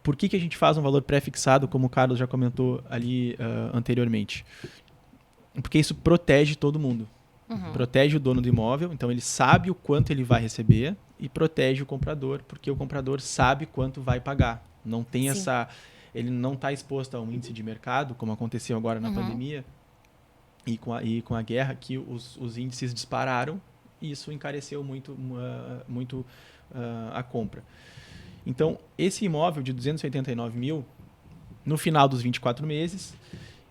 Por que a gente faz um valor pré-fixado, como o Carlos já comentou ali anteriormente? Porque isso protege todo mundo. Protege o dono do imóvel, então ele sabe o quanto ele vai receber, e protege o comprador, porque o comprador sabe quanto vai pagar. Não tem ele não está exposto a um índice de mercado, como aconteceu agora na pandemia e com a guerra, que os índices dispararam e isso encareceu muito a compra. Então, esse imóvel de 289 mil, no final dos 24 meses,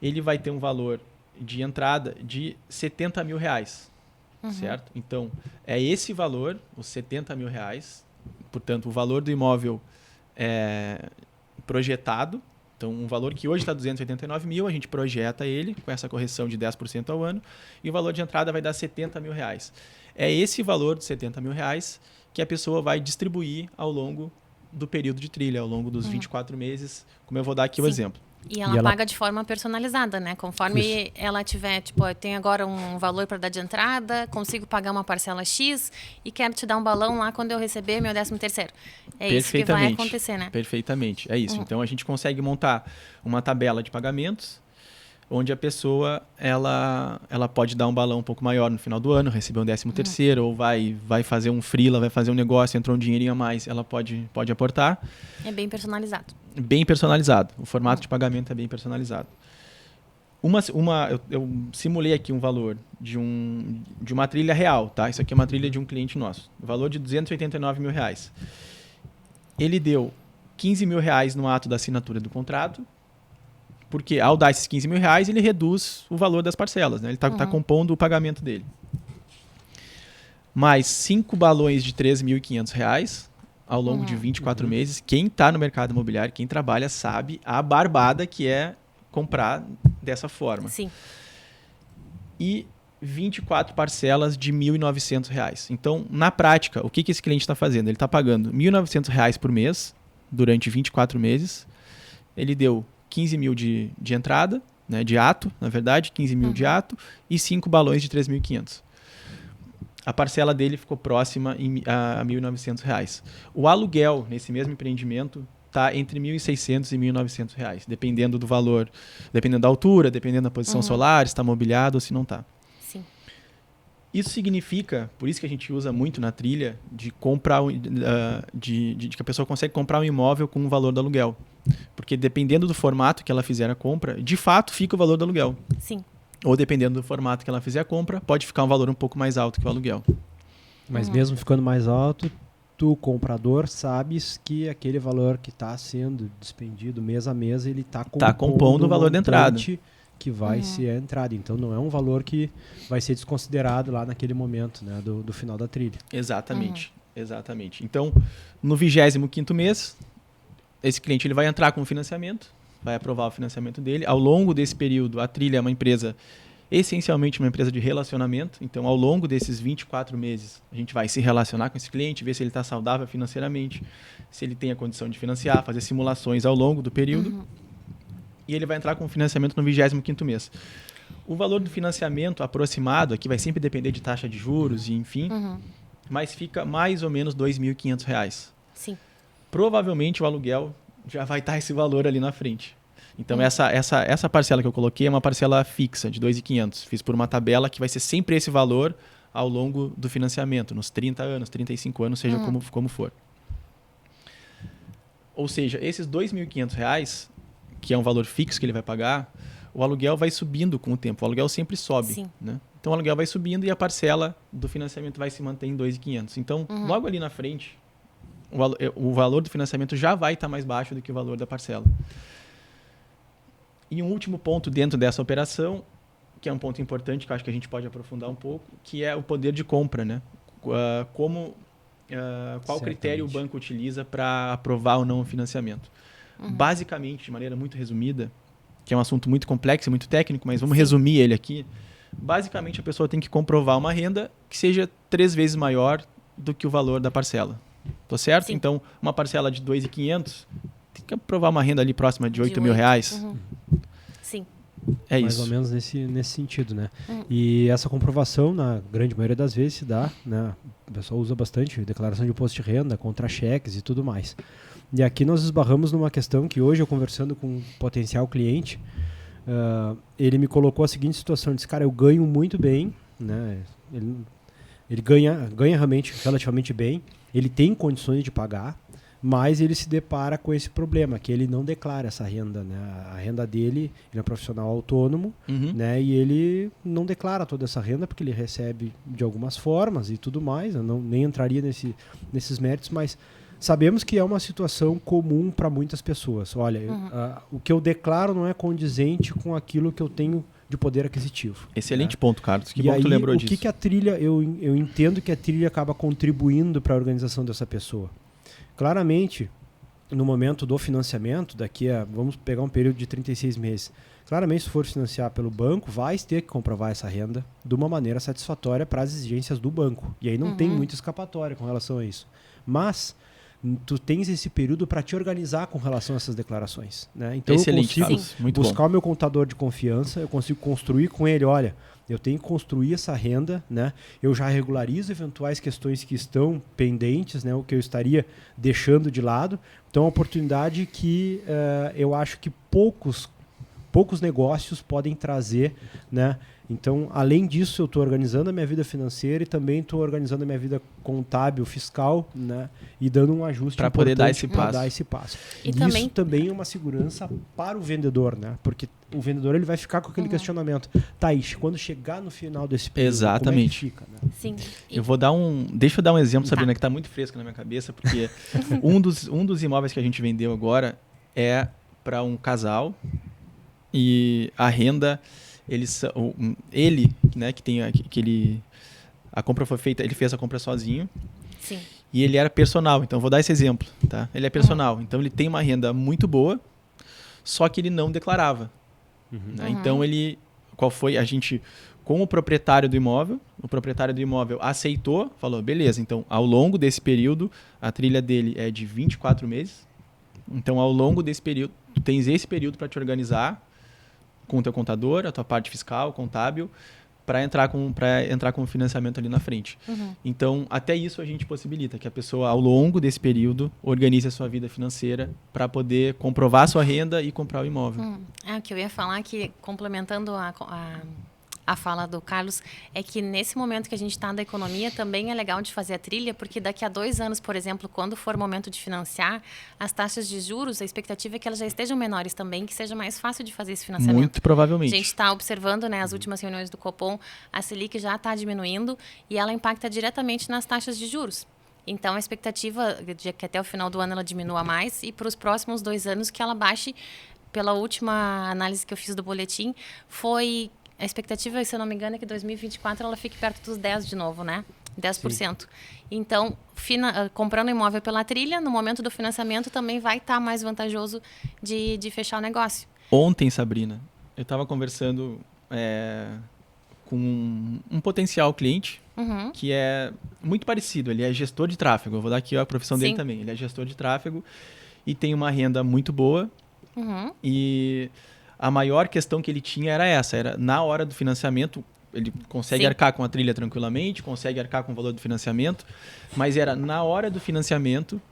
ele vai ter um valor de entrada de R$ 70 mil. Certo? Então, é esse valor, os R$ 70 mil. Portanto, o valor do imóvel projetado. Então, um valor que hoje está 289 mil, a gente projeta ele com essa correção de 10% ao ano, e o valor de entrada vai dar R$ 70 mil. É esse valor de R$ 70 mil que a pessoa vai distribuir ao longo do período de trilha, ao longo dos 24 meses, como eu vou dar aqui o exemplo. E ela paga de forma personalizada, né? Conforme ela tiver, tipo, eu tenho agora um valor para dar de entrada, consigo pagar uma parcela X e quero te dar um balão lá quando eu receber meu 13º. É isso que vai acontecer, né? Perfeitamente, é isso. Então, a gente consegue montar uma tabela de pagamentos onde a pessoa ela pode dar um balão um pouco maior no final do ano, receber um 13º, ou vai fazer um freela, vai fazer um negócio, entrou um dinheirinho a mais, ela pode aportar. É bem personalizado. Bem personalizado. O formato de pagamento é bem personalizado. Eu simulei aqui um valor de uma trilha real, tá? Isso aqui é uma trilha de um cliente nosso. O valor de R$ 289 mil. Ele deu R$ 15 mil no ato da assinatura do contrato, porque ao dar esses R$ 15 mil, ele reduz o valor das parcelas, né? Ele está compondo o pagamento dele. Mais 5 balões de R$ 3.500 ao longo de 24 meses. Quem está no mercado imobiliário, quem trabalha, sabe a barbada que é comprar dessa forma. Sim. E 24 parcelas de R$ 1.900. Então, na prática, o que esse cliente está fazendo? Ele está pagando R$ 1.900 por mês durante 24 meses. Ele deu 15 mil de entrada, né, de ato, na verdade, 15 mil de ato, e 5 balões de 3.500. A parcela dele ficou próxima a R$ 1.900. O aluguel nesse mesmo empreendimento está entre R$ 1.600 e R$ 1.900, dependendo do valor, dependendo da altura, dependendo da posição solar, se está mobiliado ou se não está. Isso significa, por isso que a gente usa muito na trilha, de comprar, de que a pessoa consegue comprar um imóvel com o valor do aluguel. Porque dependendo do formato que ela fizer a compra, de fato fica o valor do aluguel. Sim. Ou dependendo do formato que ela fizer a compra, pode ficar um valor um pouco mais alto que o aluguel. Mas mesmo ficando mais alto, tu, comprador, sabes que aquele valor que está sendo despendido mês a mês, ele está compondo o valor da entrada. Que vai ser a entrada. Então não é um valor que vai ser desconsiderado lá naquele momento, né, do final da trilha. Exatamente. Então, no 25º mês, esse cliente ele vai entrar com o financiamento, vai aprovar o financiamento dele. Ao longo desse período, a trilha é uma empresa, essencialmente uma empresa de relacionamento. Então, ao longo desses 24 meses, a gente vai se relacionar com esse cliente, ver se ele está saudável financeiramente, se ele tem a condição de financiar, fazer simulações ao longo do período. E ele vai entrar com o financiamento no 25º mês. O valor do financiamento aproximado, aqui vai sempre depender de taxa de juros e enfim, mas fica mais ou menos R$ 2.500. Sim. Provavelmente o aluguel já vai estar esse valor ali na frente. Então, essa parcela que eu coloquei é uma parcela fixa, de 2.500. Fiz por uma tabela que vai ser sempre esse valor ao longo do financiamento, nos 30 anos, 35 anos, seja como for. Ou seja, esses R$2.500, que é um valor fixo que ele vai pagar, o aluguel vai subindo com o tempo. O aluguel sempre sobe, né? Então, o aluguel vai subindo e a parcela do financiamento vai se manter em R$2.500. Então, logo ali na frente, o valor do financiamento já vai estar mais baixo do que o valor da parcela. E um último ponto dentro dessa operação, que é um ponto importante, que eu acho que a gente pode aprofundar um pouco, que é o poder de compra, né? Qual critério o banco utiliza para aprovar ou não o financiamento. Basicamente, de maneira muito resumida, que é um assunto muito complexo e muito técnico, mas vamos resumir ele aqui. Basicamente, a pessoa tem que comprovar uma renda que seja 3 vezes maior do que o valor da parcela. Tô certo? Sim. Então, uma parcela de R$2.500, tem que provar uma renda ali próxima de R$8.000. Sim. É mais isso. ou menos nesse sentido, né? E essa comprovação, na grande maioria das vezes, se dá, né? O pessoal usa bastante declaração de imposto de renda, contra-cheques e tudo mais. E aqui nós esbarramos numa questão que hoje, eu conversando com um potencial cliente, ele me colocou a seguinte situação, disse, cara, eu ganho muito bem, né? Ele ganha relativamente bem, ele tem condições de pagar, mas ele se depara com esse problema, que ele não declara essa renda, né? A renda dele, ele é um profissional autônomo, né? E ele não declara toda essa renda, porque ele recebe de algumas formas e tudo mais, eu nem entraria nesses méritos, mas sabemos que é uma situação comum para muitas pessoas. Olha, o que eu declaro não é condizente com aquilo que eu tenho de poder aquisitivo. Excelente ponto, Carlos. Que bom que tu lembrou disso. O que a trilha, eu entendo que a trilha acaba contribuindo para a organização dessa pessoa. Claramente, no momento do financiamento, vamos pegar um período de 36 meses, claramente se for financiar pelo banco, vai ter que comprovar essa renda de uma maneira satisfatória para as exigências do banco. E aí não tem muita escapatória com relação a isso. Mas tu tens esse período para te organizar com relação a essas declarações, né? Então excelente, eu consigo buscar o meu contador de confiança, eu consigo construir com ele, olha, eu tenho que construir essa renda, né? Eu já regularizo eventuais questões que estão pendentes, né? O que eu estaria deixando de lado. Então, é uma oportunidade que eu acho que poucos negócios podem trazer, né? Então, além disso, eu estou organizando a minha vida financeira e também estou organizando a minha vida contábil, fiscal, né? E dando um ajuste para poder dar esse passo. E isso também é uma segurança para o vendedor, né? Porque o vendedor ele vai ficar com aquele questionamento. Thaís, quando chegar no final desse período, exatamente. Como é que fica, né? Sim. Deixa eu dar um exemplo, Sabrina, que está muito fresco na minha cabeça, porque um dos imóveis que a gente vendeu agora é para um casal e a renda... Ele, né, a compra foi feita, ele fez a compra sozinho. Sim. E ele era personal, então vou dar esse exemplo, tá? Ele é personal, então ele tem uma renda muito boa, só que ele não declarava. Né? Então com o proprietário do imóvel, aceitou, falou, beleza, então ao longo desse período, a trilha dele é de 24 meses, então ao longo desse período, tu tens esse período para te organizar com o teu contador, a tua parte fiscal, contábil, para entrar com o financiamento ali na frente. Então, até isso a gente possibilita, que a pessoa, ao longo desse período, organize a sua vida financeira para poder comprovar a sua renda e comprar o imóvel. O que eu ia falar, que complementando a fala do Carlos, é que nesse momento que a gente está da economia, também é legal de fazer a trilha, porque daqui a 2 anos, por exemplo, quando for o momento de financiar, as taxas de juros, a expectativa é que elas já estejam menores também, que seja mais fácil de fazer esse financiamento. Muito provavelmente. A gente está observando, né, as últimas reuniões do Copom, a Selic já está diminuindo e ela impacta diretamente nas taxas de juros. Então, a expectativa de que até o final do ano ela diminua mais e para os próximos 2 anos que ela baixe, pela última análise que eu fiz do boletim, a expectativa, se eu não me engano, é que em 2024 ela fique perto dos 10% de novo, né? 10%. Sim. Então, comprando imóvel pela trilha, no momento do financiamento também vai estar mais vantajoso de fechar o negócio. Ontem, Sabrina, eu estava conversando com um potencial cliente que é muito parecido. Ele é gestor de tráfego. Eu vou dar aqui a profissão dele também. Ele é gestor de tráfego e tem uma renda muito boa. E a maior questão que ele tinha era na hora do financiamento, ele consegue arcar com a trilha tranquilamente, consegue arcar com o valor do financiamento, mas era na hora do financiamento,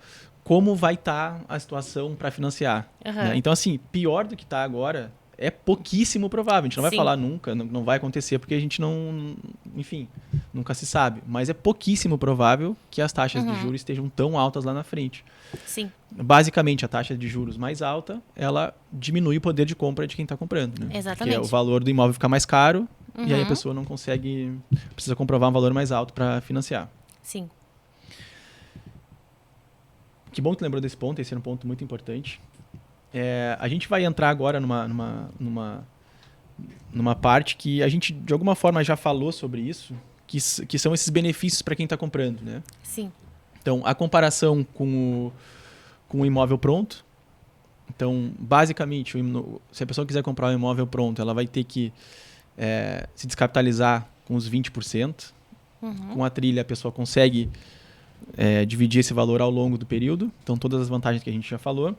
como vai estar a situação para financiar. Né? Então, assim, pior do que está agora é pouquíssimo provável. A gente não vai falar nunca, não vai acontecer, porque a gente não... Enfim, nunca se sabe. Mas é pouquíssimo provável que as taxas de juros estejam tão altas lá na frente. Sim. Basicamente, a taxa de juros mais alta, ela diminui o poder de compra de quem está comprando. Né? Exatamente. Porque o valor do imóvel fica mais caro e aí a pessoa não consegue... Precisa comprovar um valor mais alto para financiar. Sim. Que bom que tu lembrou desse ponto, esse era um ponto muito importante. A gente vai entrar agora numa parte que a gente, de alguma forma, já falou sobre isso, que são esses benefícios para quem está comprando. Né? Sim. Então, a comparação com o imóvel pronto. Então, basicamente, se a pessoa quiser comprar um imóvel pronto, ela vai ter que se descapitalizar com os 20%. Com a trilha, a pessoa consegue dividir esse valor ao longo do período. Então, todas as vantagens que a gente já falou.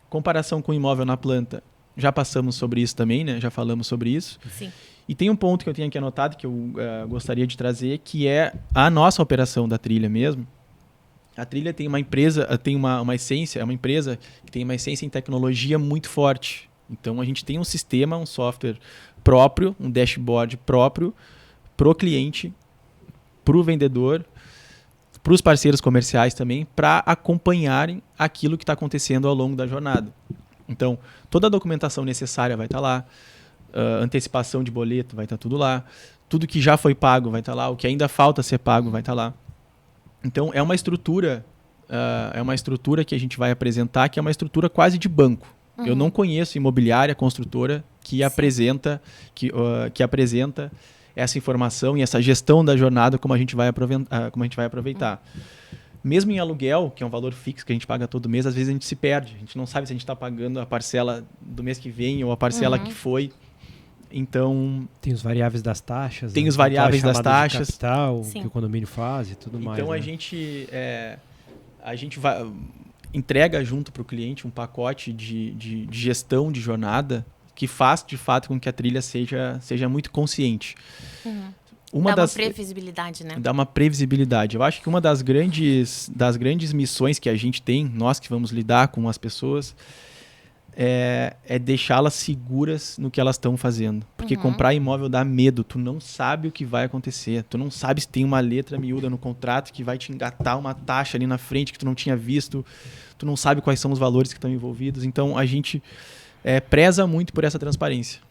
Comparação com o imóvel na planta, já passamos sobre isso também, né? Já falamos sobre isso. Sim. E tem um ponto que eu tenho aqui anotado, que eu gostaria de trazer, que é a nossa operação da trilha mesmo. A trilha tem uma empresa, tem uma essência, é uma empresa que tem uma essência em tecnologia muito forte. Então, a gente tem um sistema, um software próprio, um dashboard próprio para o cliente, para o vendedor, para os parceiros comerciais também, para acompanharem aquilo que está acontecendo ao longo da jornada. Então, toda a documentação necessária vai estar lá, antecipação de boleto vai estar tudo lá, tudo que já foi pago vai estar lá, o que ainda falta ser pago vai estar lá. Então, é uma estrutura que a gente vai apresentar, que é uma estrutura quase de banco. Eu não conheço imobiliária, construtora que apresenta essa informação e essa gestão da jornada como a gente vai aproveitar. Mesmo em aluguel, que é um valor fixo que a gente paga todo mês, às vezes a gente se perde. A gente não sabe se a gente está pagando a parcela do mês que vem ou a parcela que foi. Então... Tem os variáveis das taxas. Tem os variáveis das taxas. De capital, que o condomínio faz e tudo mais. Então, a gente entrega junto para o cliente um pacote de gestão de jornada que faz, de fato, com que a trilha seja muito consciente. Dá uma previsibilidade, né? Dá uma previsibilidade. Eu acho que uma das grandes missões que a gente tem, nós que vamos lidar com as pessoas, é deixá-las seguras no que elas estão fazendo. Porque comprar imóvel dá medo. Tu não sabe o que vai acontecer. Tu não sabe se tem uma letra miúda no contrato que vai te engatar uma taxa ali na frente que tu não tinha visto. Tu não sabe quais são os valores que estão envolvidos. Então, a gente preza muito por essa transparência.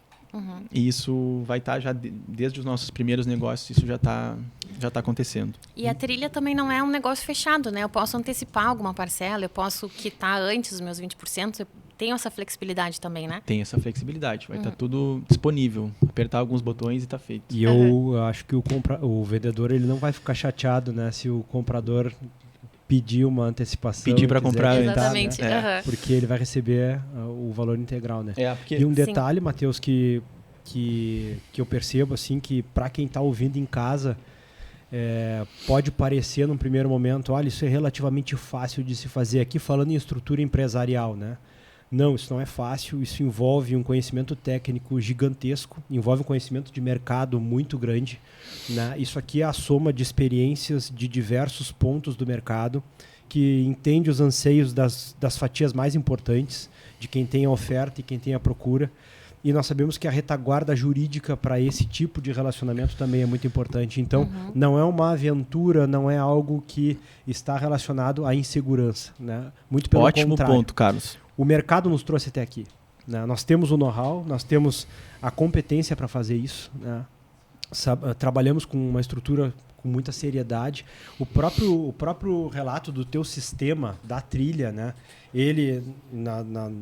E isso vai estar já desde os nossos primeiros negócios, isso já está acontecendo. E a trilha também não é um negócio fechado, né? Eu posso antecipar alguma parcela, eu posso quitar antes os meus 20%, eu tenho essa flexibilidade também, né? Tem essa flexibilidade, vai estar tudo disponível, apertar alguns botões e está feito. E eu acho que o vendedor ele não vai ficar chateado, né, se o comprador pedir uma antecipação. Pedir para comprar. Exatamente. Né? Porque ele vai receber o valor integral, né? Porque... E um detalhe, Matheus, que eu percebo, assim, que para quem está ouvindo em casa, pode parecer num primeiro momento, olha, isso é relativamente fácil de se fazer. Aqui falando em estrutura empresarial, né? Não, isso não é fácil, isso envolve um conhecimento técnico gigantesco, envolve um conhecimento de mercado muito grande, né? Isso aqui é a soma de experiências de diversos pontos do mercado, que entende os anseios das fatias mais importantes, de quem tem a oferta e quem tem a procura. E nós sabemos que a retaguarda jurídica para esse tipo de relacionamento também é muito importante. Então, não é uma aventura, não é algo que está relacionado à insegurança, né? Muito pelo contrário. Ótimo ponto, Carlos. O mercado nos trouxe até aqui, né? Nós temos o know-how, nós temos a competência para fazer isso, né? Trabalhamos com uma estrutura com muita seriedade. O próprio relato do teu sistema, da trilha, né? Ele,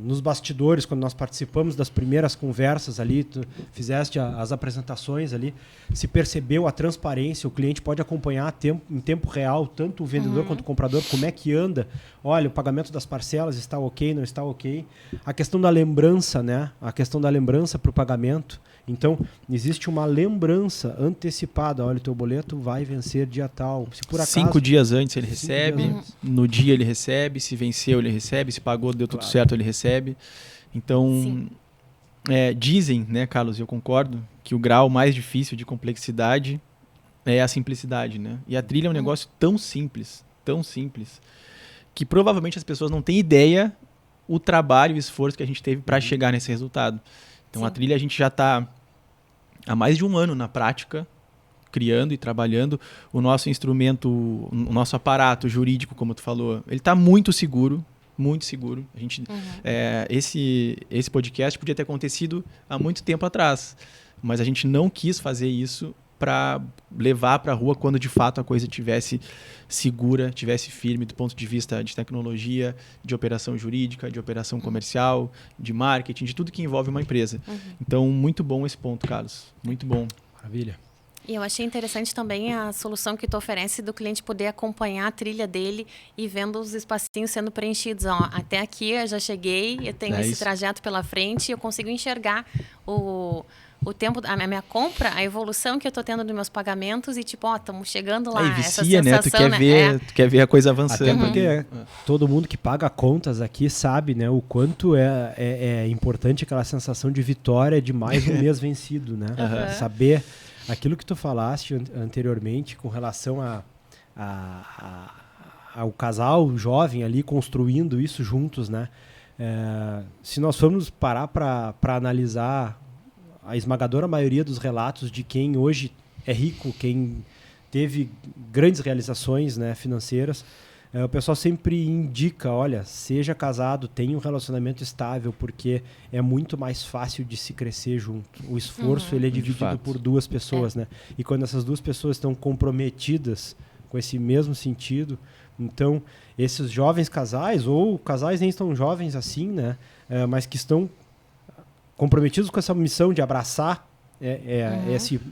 nos bastidores, quando nós participamos das primeiras conversas ali, tu fizeste as apresentações ali, se percebeu a transparência, o cliente pode acompanhar em tempo real, tanto o vendedor quanto o comprador, como é que anda. Olha, o pagamento das parcelas está ok, não está ok. A questão da lembrança, né? A questão da lembrança para o pagamento. Então, existe uma lembrança antecipada. Olha, o teu boleto vai vencer dia tal. Se por acaso, 5 dias antes ele recebe, no dia ele recebe, se venceu ele recebe, se pagou, deu tudo certo, ele recebe. Então, dizem, né, Carlos, e eu concordo, que o grau mais difícil de complexidade é a simplicidade, né? E a trilha é um negócio tão simples, que provavelmente as pessoas não têm ideia o trabalho e o esforço que a gente teve para chegar nesse resultado. Então, a trilha a gente já está há mais de 1 ano na prática, criando e trabalhando. O nosso instrumento, o nosso aparato jurídico, como tu falou, ele está muito seguro. Muito seguro. A gente, esse podcast podia ter acontecido há muito tempo atrás, mas a gente não quis fazer isso para levar para a rua quando de fato a coisa tivesse segura, tivesse firme do ponto de vista de tecnologia, de operação jurídica, de operação comercial, de marketing, de tudo que envolve uma empresa. Então, muito bom esse ponto, Carlos. Muito bom. Maravilha. E eu achei interessante também a solução que tu oferece do cliente poder acompanhar a trilha dele e vendo os espacinhos sendo preenchidos. Ó, até aqui eu já cheguei, eu tenho esse trajeto pela frente e eu consigo enxergar o tempo, a minha compra, a evolução que eu estou tendo dos meus pagamentos e tipo, ó, estamos chegando lá. Vicia, essa sensação, né? Tu quer ver a coisa avançando. Até porque todo mundo que paga contas aqui sabe, né, o quanto é importante aquela sensação de vitória de mais um mês vencido, né? Saber aquilo que tu falaste anteriormente com relação ao casal jovem ali construindo isso juntos, né? Se nós formos parar para analisar a esmagadora maioria dos relatos de quem hoje é rico, quem teve grandes realizações, né, financeiras, o pessoal sempre indica, olha, seja casado, tenha um relacionamento estável, porque é muito mais fácil de se crescer junto. O esforço ele é dividido por 2 pessoas, né? E quando essas 2 pessoas estão comprometidas com esse mesmo sentido, então esses jovens casais, ou casais nem tão jovens assim, né, mas que estão comprometidos com essa missão de abraçar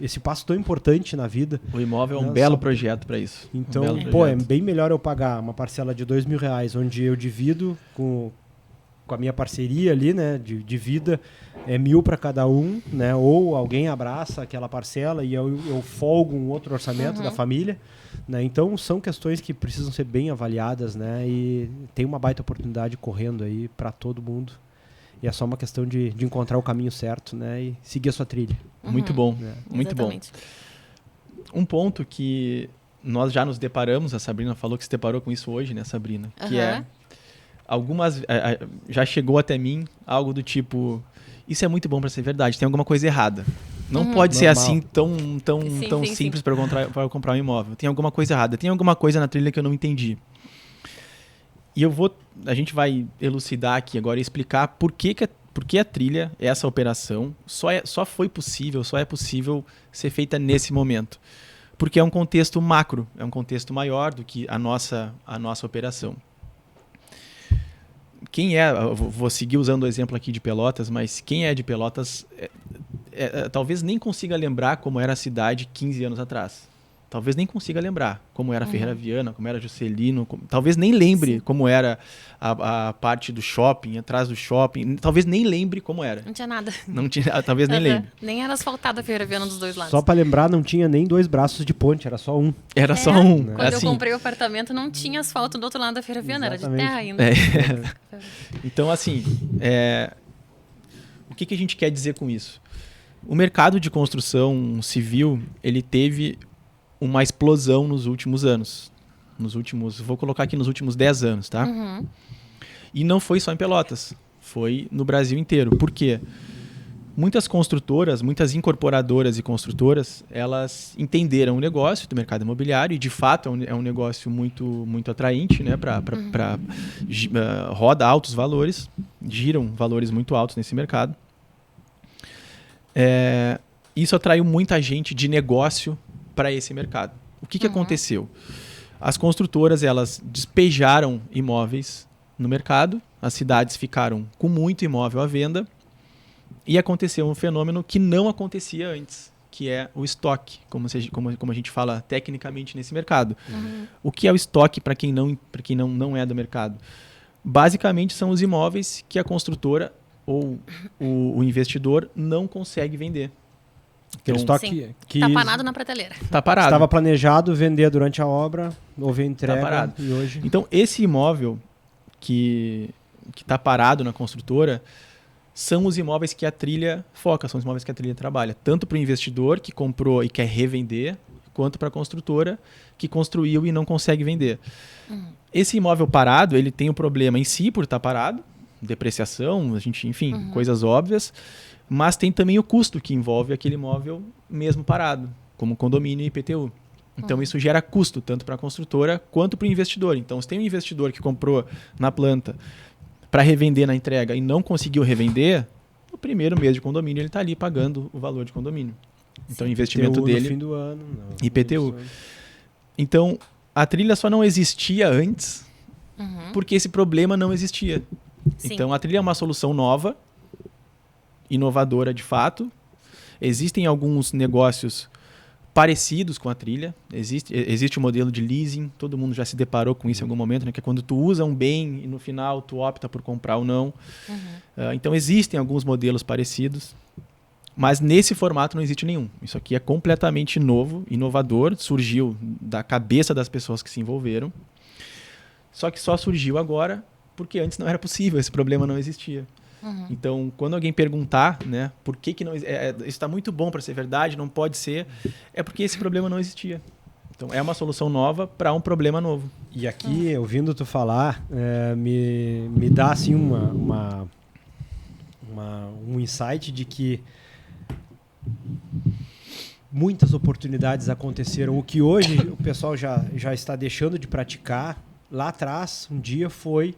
esse passo tão importante na vida. O imóvel é um belo projeto para isso. Então, é bem melhor eu pagar uma parcela de R$2.000, onde eu divido com a minha parceria ali, né, de vida, é 1.000 para cada um, né, ou alguém abraça aquela parcela e eu folgo um outro orçamento da família, né. Então, são questões que precisam ser bem avaliadas, né, e tem uma baita oportunidade correndo aí para todo mundo. E é só uma questão de encontrar o caminho certo, né, e seguir a sua trilha. Muito bom, muito Exatamente. Bom. Um ponto que nós já nos deparamos, a Sabrina falou que se deparou com isso hoje, né, Sabrina? Que é, já chegou até mim algo do tipo, isso é muito bom para ser verdade, tem alguma coisa errada. Não pode ser assim tão simples para eu comprar um imóvel. Tem alguma coisa errada, tem alguma coisa na trilha que eu não entendi. E a gente vai elucidar aqui agora e explicar por que a trilha, essa operação, só é possível ser feita nesse momento. Porque é um contexto macro, é um contexto maior do que a nossa operação. Eu vou seguir usando o exemplo aqui de Pelotas, mas quem é de Pelotas talvez nem consiga lembrar como era a cidade 15 anos atrás. Talvez nem consiga lembrar como era Ferreira Viana, como era Juscelino, talvez nem lembre como era a parte do shopping, atrás do shopping, talvez nem lembre como era. Não tinha nada. Talvez nem lembre. Nem era asfaltada a Ferreira Viana dos 2 lados. Só para lembrar, não tinha nem 2 braços de ponte, era só um. Era só um. Quando eu comprei o apartamento, não tinha asfalto do outro lado da Ferreira Viana, era de terra ainda. Então, assim, o que a gente quer dizer com isso? O mercado de construção civil, ele teve uma explosão nos últimos anos. Vou colocar aqui nos últimos 10 anos, tá? E não foi só em Pelotas, foi no Brasil inteiro. Por quê? Muitas construtoras, muitas incorporadoras e construtoras, elas entenderam o negócio do mercado imobiliário e, de fato, é um negócio muito, muito atraente, né? Roda altos valores, giram valores muito altos nesse mercado. Isso atraiu muita gente de negócio para esse mercado. O que aconteceu? As construtoras, elas despejaram imóveis no mercado, as cidades ficaram com muito imóvel à venda e aconteceu um fenômeno que não acontecia antes, que é o estoque, como a gente fala tecnicamente nesse mercado. O que é o estoque para quem não é do mercado? Basicamente são os imóveis que a construtora ou o investidor não consegue vender. Aquele estoque que está parado na prateleira. Está parado. Estava planejado vender durante a obra, houve entrega, tá parado. E hoje... Então, esse imóvel que está parado na construtora são os imóveis que a trilha foca, são os imóveis que a trilha trabalha. Tanto para o investidor que comprou e quer revender, quanto para a construtora que construiu e não consegue vender. Esse imóvel parado, ele tem o problema em si por estar parado, depreciação, enfim, coisas óbvias, mas tem também o custo que envolve aquele imóvel mesmo parado, como condomínio e IPTU. Então, isso gera custo, tanto para a construtora quanto para o investidor. Então, se tem um investidor que comprou na planta para revender na entrega e não conseguiu revender, no primeiro mês de condomínio ele está ali pagando o valor de condomínio. Então, o investimento IPTU dele... no fim do ano. IPTU. Então, a trilha só não existia antes porque esse problema não existia. Sim. Então, a trilha é uma solução nova, inovadora de fato. Existem alguns negócios parecidos com a trilha. Existe o modelo de leasing, todo mundo já se deparou com isso em algum momento, né? Que é quando tu usa um bem e no final tu opta por comprar ou não. Então existem alguns modelos parecidos, mas nesse formato não existe nenhum. Isso aqui é completamente novo, inovador, surgiu da cabeça das pessoas que se envolveram, só que só surgiu agora porque antes não era possível, esse problema não existia. Então, quando alguém perguntar, né, por que não isso está muito bom para ser verdade, não pode ser, é porque esse problema não existia. Então, é uma solução nova para um problema novo. E aqui, ouvindo tu falar, me dá assim um insight de que muitas oportunidades aconteceram. O que hoje o pessoal já está deixando de praticar, lá atrás, um dia foi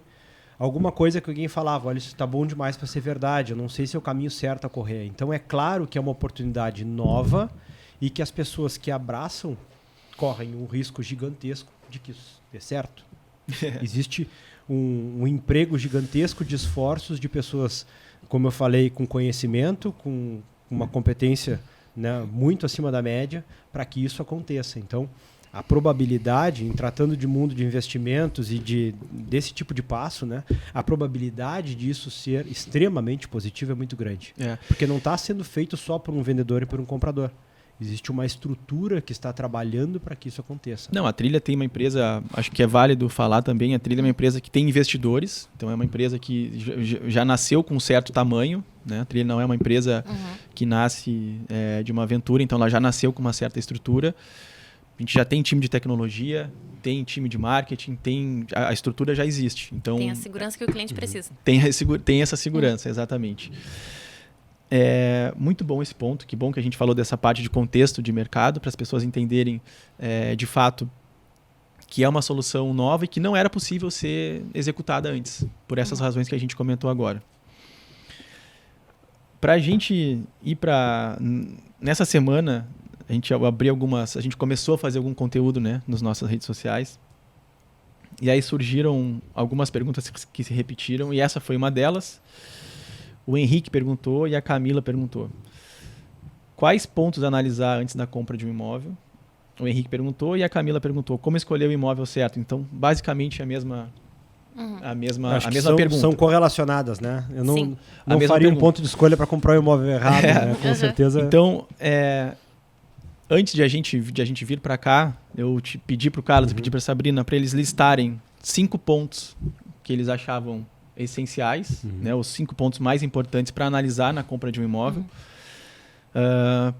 alguma coisa que alguém falava, olha, isso está bom demais para ser verdade, eu não sei se é o caminho certo a correr. Então é claro que é uma oportunidade nova e que as pessoas que abraçam correm um risco gigantesco de que isso dê certo. Existe um emprego gigantesco de esforços de pessoas, como eu falei, com conhecimento, com uma competência, né, muito acima da média, para que isso aconteça. Então, a probabilidade, em tratando de mundo de investimentos e desse tipo de passo, né, a probabilidade disso ser extremamente positivo é muito grande. Porque não está sendo feito só por um vendedor e por um comprador. Existe uma estrutura que está trabalhando para que isso aconteça. Não, a Trilha tem uma empresa, acho que é válido falar também, a Trilha é uma empresa que tem investidores, então é uma empresa que já nasceu com um certo tamanho, né? A Trilha não é uma empresa que nasce de uma aventura, então ela já nasceu com uma certa estrutura. A gente já tem time de tecnologia, tem time de marketing, a estrutura já existe. Então, tem a segurança que o cliente precisa. Tem essa segurança, exatamente. É muito bom esse ponto, que bom que a gente falou dessa parte de contexto de mercado, para as pessoas entenderem de fato que é uma solução nova e que não era possível ser executada antes, por essas razões que a gente comentou agora. Para a gente ir nessa semana, a gente começou a fazer algum conteúdo, né, nas nossas redes sociais. E aí surgiram algumas perguntas que se repetiram, e essa foi uma delas. O Henrique perguntou e a Camila perguntou: quais pontos analisar antes da compra de um imóvel? O Henrique perguntou e a Camila perguntou: como escolher o imóvel certo? Então, basicamente, a mesma pergunta. São correlacionadas, né? Eu não faria um ponto de escolha para comprar o imóvel errado, né? Com certeza. Então, antes de a gente vir para cá, eu pedi para o Carlos, pedi para a Sabrina, para eles listarem 5 pontos que eles achavam essenciais, né, os 5 pontos mais importantes para analisar na compra de um imóvel,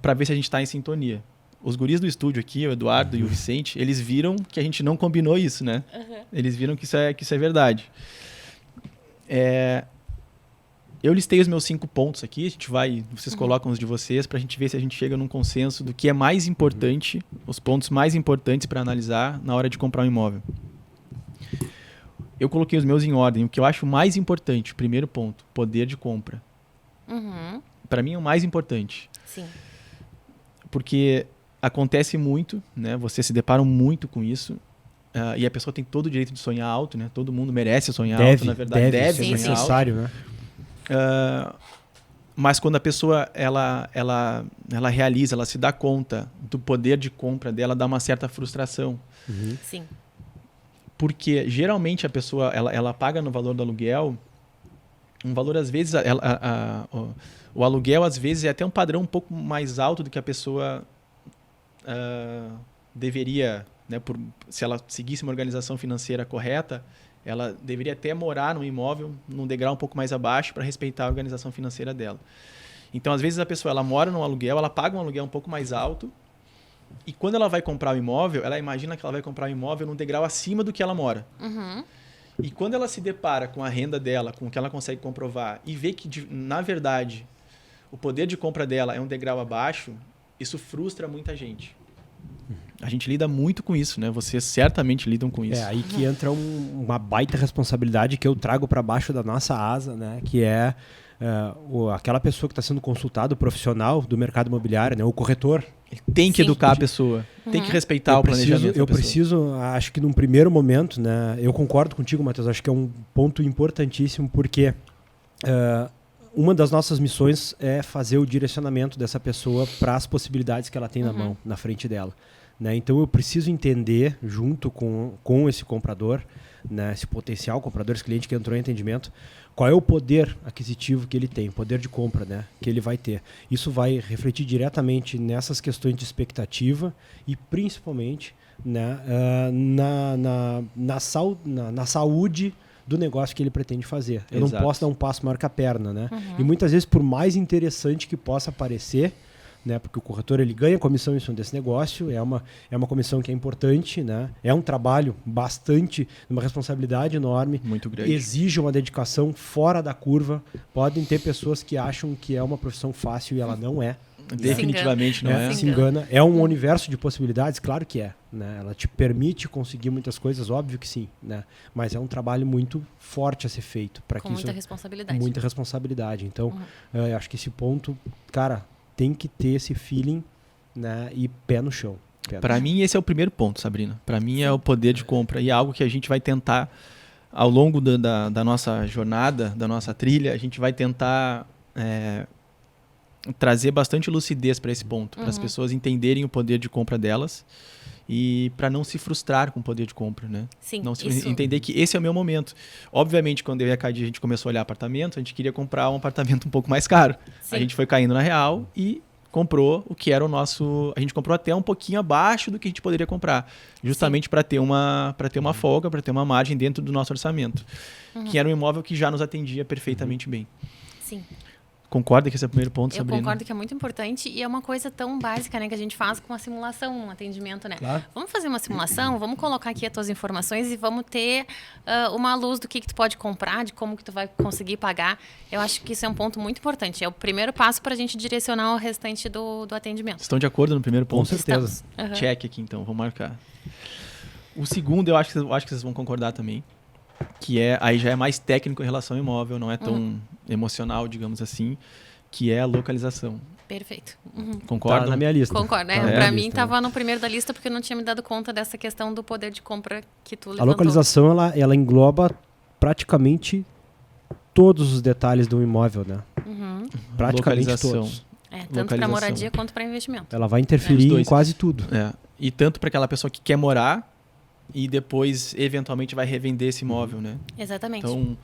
para ver se a gente está em sintonia. Os guris do estúdio aqui, o Eduardo e o Vicente, eles viram que a gente não combinou isso, né? Eles viram que isso é verdade. Eu listei os meus 5 pontos aqui, vocês colocam os de vocês, para a gente ver se a gente chega num consenso do que é mais importante, os pontos mais importantes para analisar na hora de comprar um imóvel. Eu coloquei os meus em ordem. O que eu acho mais importante, o primeiro ponto, poder de compra. Para mim é o mais importante. Sim. Porque acontece muito, né? Vocês se deparam muito com isso. E a pessoa tem todo o direito de sonhar alto, né? Todo mundo merece sonhar alto, na verdade. Deve sonhar alto. É necessário, né? Mas quando a pessoa ela realiza, ela se dá conta do poder de compra dela, dá uma certa frustração. Sim. Porque geralmente a pessoa ela paga no valor do aluguel um valor, às vezes, o aluguel às vezes é até um padrão um pouco mais alto do que a pessoa deveria, né, se ela seguisse uma organização financeira correta, ela deveria até morar num imóvel num degrau um pouco mais abaixo para respeitar a organização financeira dela. Então, às vezes, a pessoa ela mora num aluguel, ela paga um aluguel um pouco mais alto, E quando ela vai comprar o imóvel, ela imagina que ela vai comprar o imóvel num degrau acima do que ela mora. E quando ela se depara com a renda dela, com o que ela consegue comprovar, e vê que, na verdade, o poder de compra dela é um degrau abaixo, isso frustra muita gente. A gente lida muito com isso, né? Vocês certamente lidam com isso. É aí que entra uma baita responsabilidade que eu trago para baixo da nossa asa, né? Que é aquela pessoa que está sendo consultada, o profissional do mercado imobiliário, né? O corretor. Ele tem que educar a pessoa, tem que respeitar o planejamento. Eu preciso, acho que num primeiro momento, né? Eu concordo contigo, Matheus, acho que é um ponto importantíssimo, porque uma das nossas missões é fazer o direcionamento dessa pessoa para as possibilidades que ela tem na mão, na frente dela. Né? Então eu preciso entender, junto com esse comprador, né, esse potencial comprador, esse cliente que entrou em atendimento, qual é o poder aquisitivo que ele tem, o poder de compra, né, que ele vai ter. Isso vai refletir diretamente nessas questões de expectativa e principalmente, né, na saúde do negócio que ele pretende fazer. Eu não posso dar um passo maior que a perna. Né? E muitas vezes, por mais interessante que possa parecer, né, porque o corretor ele ganha comissão em cima desse negócio, é uma comissão que é importante, né, é um trabalho bastante, uma responsabilidade enorme, muito grande, exige uma dedicação fora da curva. Podem ter pessoas que acham que é uma profissão fácil e ela não é. Definitivamente não é. Se engana. É um universo de possibilidades, claro que é. Né? Ela te permite conseguir muitas coisas, óbvio que sim. Né? Mas é um trabalho muito forte a ser feito. Com muita responsabilidade. Muita responsabilidade. Então, eu acho que esse ponto, cara, tem que ter esse feeling, né, e pé no chão. Para mim, esse é o primeiro ponto, Sabrina. Para mim é o poder de compra. E é algo que a gente vai tentar, ao longo da nossa jornada, da nossa trilha, a gente vai tentar trazer bastante lucidez para esse ponto, para as pessoas entenderem o poder de compra delas e para não se frustrar com o poder de compra, né? Sim, não entender que esse é o meu momento. Obviamente, quando eu e a Cadi a gente começou a olhar apartamento, a gente queria comprar um apartamento um pouco mais caro. Sim. A gente foi caindo na real e comprou o que era o nosso... A gente comprou até um pouquinho abaixo do que a gente poderia comprar, justamente para ter uma folga, para ter uma margem dentro do nosso orçamento, que era um imóvel que já nos atendia perfeitamente bem. Sim. Concorda que esse é o primeiro ponto, Sabrina? Eu concordo que é muito importante e é uma coisa tão básica, né, que a gente faz com uma simulação, um atendimento, né? Claro. Vamos fazer uma simulação, vamos colocar aqui as tuas informações e vamos ter uma luz do que tu pode comprar, de como que tu vai conseguir pagar. Eu acho que isso é um ponto muito importante. É o primeiro passo para a gente direcionar o restante do atendimento. Estão de acordo no primeiro ponto? Com certeza. Check aqui, então. Vou marcar. O segundo, eu acho que vocês vão concordar também, que aí já é mais técnico em relação ao imóvel, não é tão emocional, digamos assim, que é a localização. Perfeito. Concorda? Tá na minha lista. Concordo. Tá para mim, estava no primeiro da lista porque eu não tinha me dado conta dessa questão do poder de compra que tu levantou. A localização, ela engloba praticamente todos os detalhes do imóvel, né? Praticamente todos. Tanto para moradia quanto para investimento. Ela vai interferir em quase tudo. E tanto para aquela pessoa que quer morar e depois, eventualmente, vai revender esse imóvel, né? Exatamente. Então,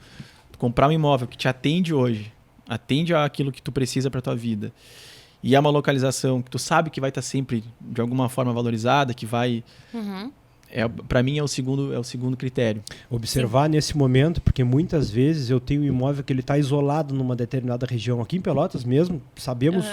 comprar um imóvel que te atende hoje, atende àquilo que tu precisa para tua vida, e é uma localização que tu sabe que vai estar sempre, de alguma forma, valorizada, que vai... para mim, é o segundo critério. Observar nesse momento, porque muitas vezes eu tenho um imóvel que ele está isolado numa determinada região. Aqui em Pelotas mesmo, sabemos,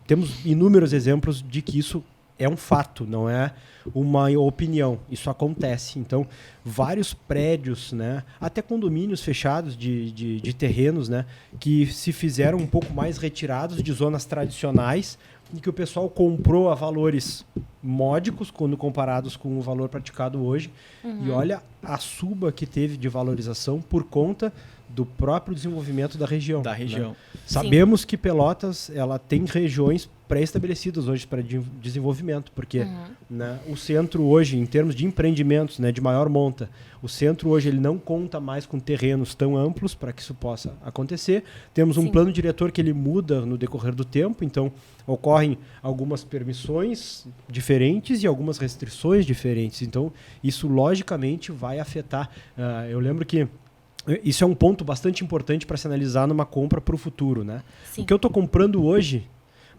temos inúmeros exemplos de que isso é um fato, não é uma opinião. Isso acontece. Então, vários prédios, né, até condomínios fechados de terrenos, né, que se fizeram um pouco mais retirados de zonas tradicionais e que o pessoal comprou a valores módicos quando comparados com o valor praticado hoje. E olha a suba que teve de valorização por conta do próprio desenvolvimento da região. Né? Sabemos que Pelotas ela tem regiões pré-estabelecidas hoje para desenvolvimento, porque né, o centro hoje, em termos de empreendimentos, né, de maior monta, o centro hoje ele não conta mais com terrenos tão amplos para que isso possa acontecer. Temos um plano diretor que ele muda no decorrer do tempo, então ocorrem algumas permissões diferentes e algumas restrições diferentes. Então, isso logicamente vai afetar. Eu lembro que isso é um ponto bastante importante para se analisar numa compra para o futuro. Né? O que eu estou comprando hoje,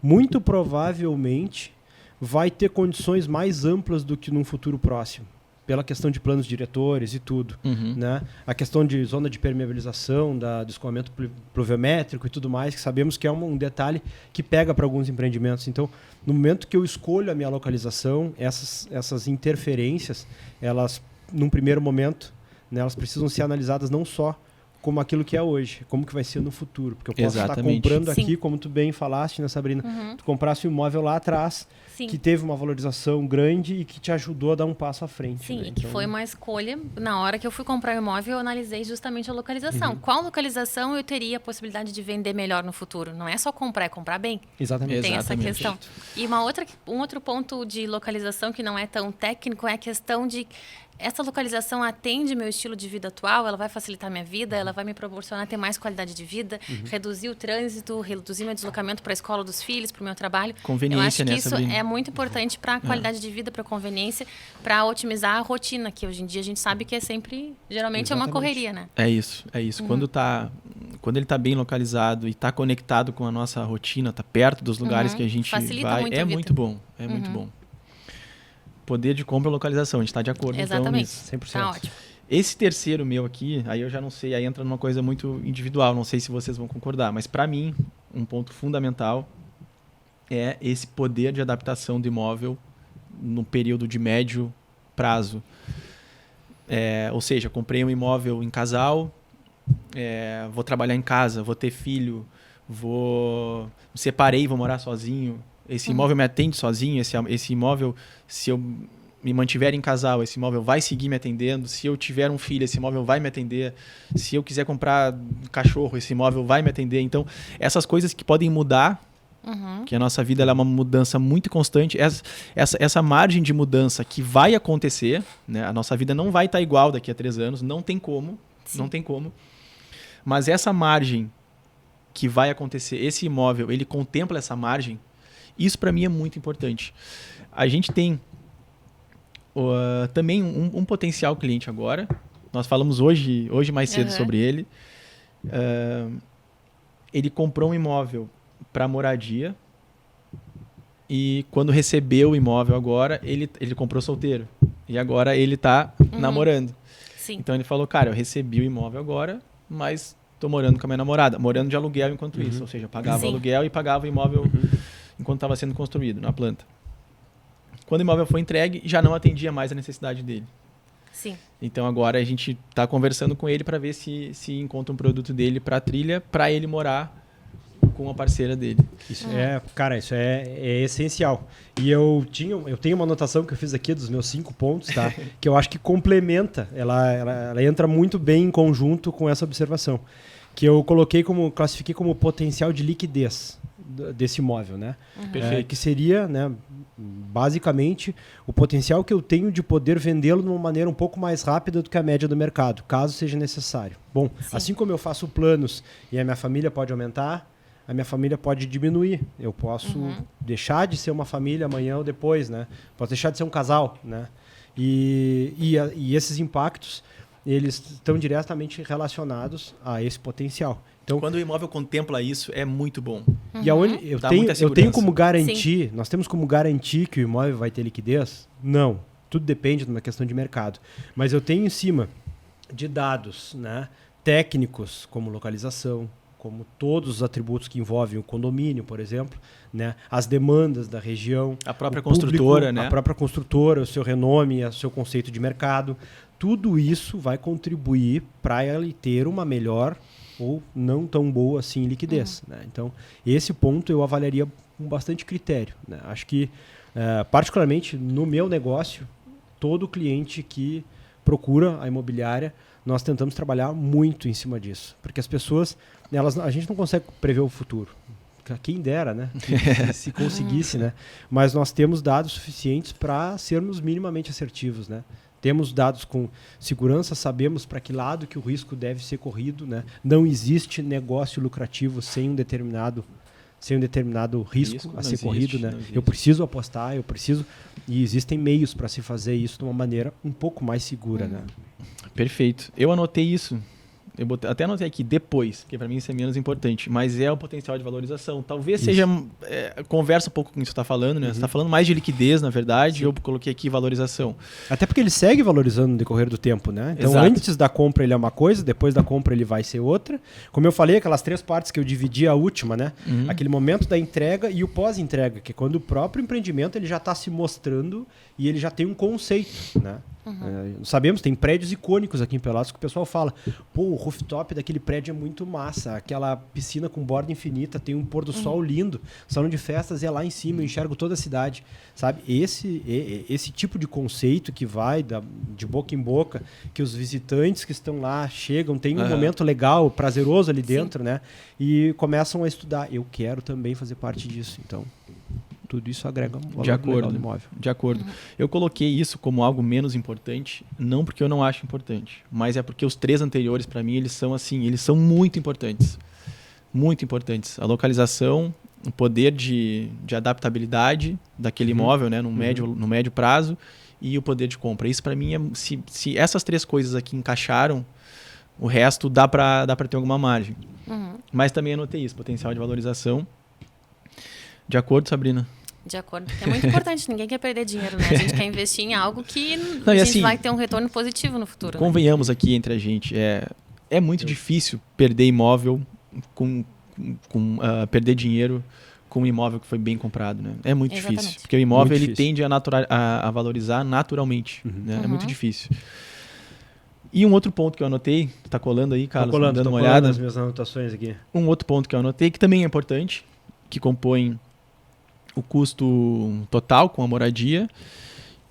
muito provavelmente, vai ter condições mais amplas do que num futuro próximo. pela questão de planos diretores e tudo, né? A questão de zona de permeabilização, do escoamento pluviométrico e tudo mais, que sabemos que é um detalhe que pega para alguns empreendimentos. Então, no momento que eu escolho a minha localização, essas interferências, elas, num primeiro momento, né, elas precisam ser analisadas não só como aquilo que é hoje, como que vai ser no futuro. Porque eu posso estar comprando aqui, como tu bem falaste, né, Sabrina? Tu comprasse um imóvel lá atrás, que teve uma valorização grande e que te ajudou a dar um passo à frente. Sim, né? que foi uma escolha. Na hora que eu fui comprar o imóvel, eu analisei justamente a localização. Qual localização eu teria a possibilidade de vender melhor no futuro? Não é só comprar, é comprar bem. Exatamente. Tem essa questão. E um outro ponto de localização que não é tão técnico é a questão de essa localização atende meu estilo de vida atual, ela vai facilitar minha vida, ela vai me proporcionar ter mais qualidade de vida, reduzir o trânsito, reduzir meu deslocamento para a escola dos filhos, para o meu trabalho. Conveniência, eu acho que isso Sabrina? é muito importante para a qualidade de vida, para a conveniência, para otimizar a rotina, que hoje em dia a gente sabe que é sempre, geralmente é uma correria, né? É isso. Quando ele está bem localizado e está conectado com a nossa rotina, está perto dos lugares que a gente facilita vai, muito é a vida. muito bom. É muito bom. Poder de compra e localização, a gente está de acordo. Exatamente. Então, nisso. 100%. Tá ótimo. Esse terceiro meu aqui, aí eu já não sei, aí entra numa coisa muito individual, não sei se vocês vão concordar, mas para mim, um ponto fundamental é esse poder de adaptação do imóvel no período de médio prazo. Ou seja, comprei um imóvel em casal, vou trabalhar em casa, vou ter filho, me separei, vou morar sozinho. Esse imóvel me atende sozinho, esse imóvel, se eu me mantiver em casal, esse imóvel vai seguir me atendendo. Se eu tiver um filho, esse imóvel vai me atender. Se eu quiser comprar um cachorro, esse imóvel vai me atender. Então, essas coisas que podem mudar, que a nossa vida ela é uma mudança muito constante. Essa margem de mudança que vai acontecer, né? A nossa vida não vai estar igual daqui a 3 anos, não tem como. Sim. Não tem como. Mas essa margem que vai acontecer, esse imóvel, ele contempla essa margem. Isso para mim é muito importante. A gente tem também um potencial cliente agora. Nós falamos hoje mais cedo sobre ele. Ele comprou um imóvel para moradia e quando recebeu o imóvel agora, ele comprou solteiro. E agora ele está namorando. Sim. Então ele falou, cara, eu recebi o imóvel agora, mas estou morando com a minha namorada. Morando de aluguel enquanto isso. Ou seja, eu pagava aluguel e pagava o imóvel enquanto estava sendo construído na planta. Quando o imóvel foi entregue, já não atendia mais a necessidade dele. Sim. Então agora a gente está conversando com ele para ver se encontra um produto dele para a trilha, para ele morar com a parceira dele. Isso isso é essencial. E eu tenho uma anotação que eu fiz aqui dos meus 5 pontos, tá? Que eu acho que complementa, ela entra muito bem em conjunto com essa observação, que eu classifiquei como potencial de liquidez desse imóvel, né? Perfeito. Que seria, né, basicamente o potencial que eu tenho de poder vendê-lo de uma maneira um pouco mais rápida do que a média do mercado, caso seja necessário. Bom, assim como eu faço planos e a minha família pode aumentar, a minha família pode diminuir. Eu posso deixar de ser uma família amanhã ou depois, né? Posso deixar de ser um casal, né? E esses impactos, eles estão diretamente relacionados a esse potencial. Então, quando o imóvel contempla isso, é muito bom. E aonde eu tenho como garantir, nós temos como garantir que o imóvel vai ter liquidez? Não. Tudo depende de uma questão de mercado. Mas eu tenho em cima de dados, né, técnicos, como localização, como todos os atributos que envolvem o condomínio, por exemplo, né, as demandas da região, a própria construtora, né? A própria construtora, o seu renome, o seu conceito de mercado. Tudo isso vai contribuir para ele ter uma melhor ou não tão boa assim liquidez. Né? Então, esse ponto eu avaliaria com bastante critério. Né? Acho que, particularmente no meu negócio, todo cliente que procura a imobiliária, nós tentamos trabalhar muito em cima disso. Porque as pessoas, a gente não consegue prever o futuro. Quem dera, né? Se conseguisse, né? Mas nós temos dados suficientes para sermos minimamente assertivos, né? Temos dados com segurança, sabemos para que lado que o risco deve ser corrido, né? Não existe negócio lucrativo sem um determinado risco a ser corrido, né? Eu preciso apostar, e existem meios para se fazer isso de uma maneira um pouco mais segura, né? Perfeito. Eu anotei isso eu até anotei aqui, depois, porque para mim isso é menos importante, mas é o potencial de valorização. Talvez seja, conversa um pouco com o que você está falando, né? Você está falando mais de liquidez, na verdade, eu coloquei aqui valorização. Até porque ele segue valorizando no decorrer do tempo, né? Então, antes da compra ele é uma coisa, depois da compra ele vai ser outra. Como eu falei, aquelas 3 partes que eu dividi a última, né? Aquele momento da entrega e o pós-entrega, que é quando o próprio empreendimento ele já está se mostrando e ele já tem um conceito, né? Sabemos, tem prédios icônicos aqui em Pelotas que o pessoal fala, pô, o rooftop daquele prédio é muito massa, aquela piscina com borda infinita, tem um pôr do sol lindo, salão de festas é lá em cima, eu enxergo toda a cidade, sabe? Esse tipo de conceito que vai de boca em boca, que os visitantes que estão lá chegam, tem um momento legal, prazeroso ali dentro, né? E começam a estudar, eu quero também fazer parte disso, então... Tudo isso agrega um valor legal do imóvel. De acordo. Eu coloquei isso como algo menos importante, não porque eu não acho importante, mas é porque os 3 anteriores, para mim, eles são muito importantes. Muito importantes. A localização, o poder de adaptabilidade daquele imóvel, né, no médio prazo, e o poder de compra. Isso, para mim, se essas 3 coisas aqui encaixaram, o resto dá para ter alguma margem. Mas também anotei isso, potencial de valorização. De acordo, Sabrina? De acordo. É muito importante. Ninguém quer perder dinheiro, né? A gente quer investir em algo que a gente vai ter um retorno positivo no futuro. Convenhamos, né? Aqui entre a gente. É muito difícil perder imóvel perder dinheiro com um imóvel que foi bem comprado, né? É muito difícil. Porque o imóvel ele tende a valorizar naturalmente. Né? É muito difícil. E um outro ponto que eu anotei, tá colando aí, Carlos? Tô dando uma olhada nas minhas anotações aqui. Um outro ponto que eu anotei, que também é importante, que compõe o custo total com a moradia,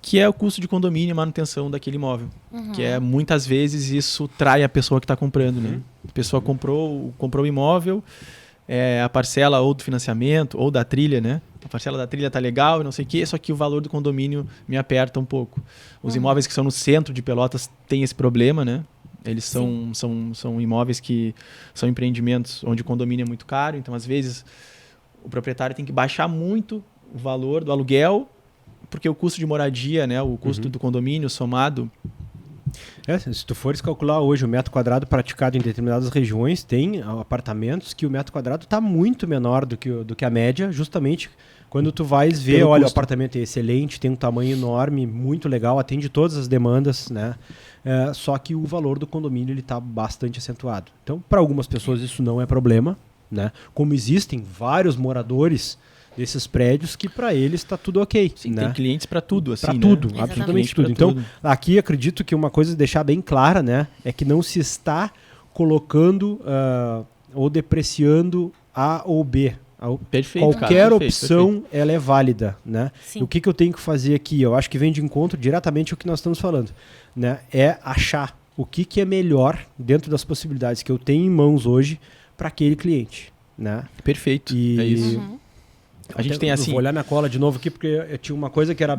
que é o custo de condomínio e manutenção daquele imóvel. Que muitas vezes isso trai a pessoa que está comprando, né? A pessoa comprou o imóvel, a parcela ou do financiamento ou da trilha, né? A parcela da trilha tá legal e não sei o quê, só que o valor do condomínio me aperta um pouco. Os imóveis que são no centro de Pelotas têm esse problema, né? Eles são imóveis que são empreendimentos onde o condomínio é muito caro, então às vezes o proprietário tem que baixar muito o valor do aluguel, porque o custo de moradia, né, o custo do condomínio somado... Se tu fores calcular hoje o metro quadrado praticado em determinadas regiões, tem apartamentos que o metro quadrado está muito menor do que a média, justamente quando tu vais ver, olha, o apartamento é excelente, tem um tamanho enorme, muito legal, atende todas as demandas, né? Só que o valor do condomínio está bastante acentuado. Então, para algumas pessoas isso não é problema, né? Como existem vários moradores desses prédios que para eles está tudo ok. Sim, né? Tem clientes para tudo, assim, para né? tudo, absolutamente tudo. Então, aqui acredito que uma coisa a deixar bem clara, né, é que não se está colocando ou depreciando A ou B. Perfeito, qualquer opção ela é válida, né? E o que eu tenho que fazer aqui? Eu acho que vem de encontro diretamente ao que nós estamos falando, né? É achar o que é melhor dentro das possibilidades que eu tenho em mãos hoje para aquele cliente, né? Perfeito, é isso. A gente tem assim... Vou olhar minha cola de novo aqui, porque eu tinha uma coisa que era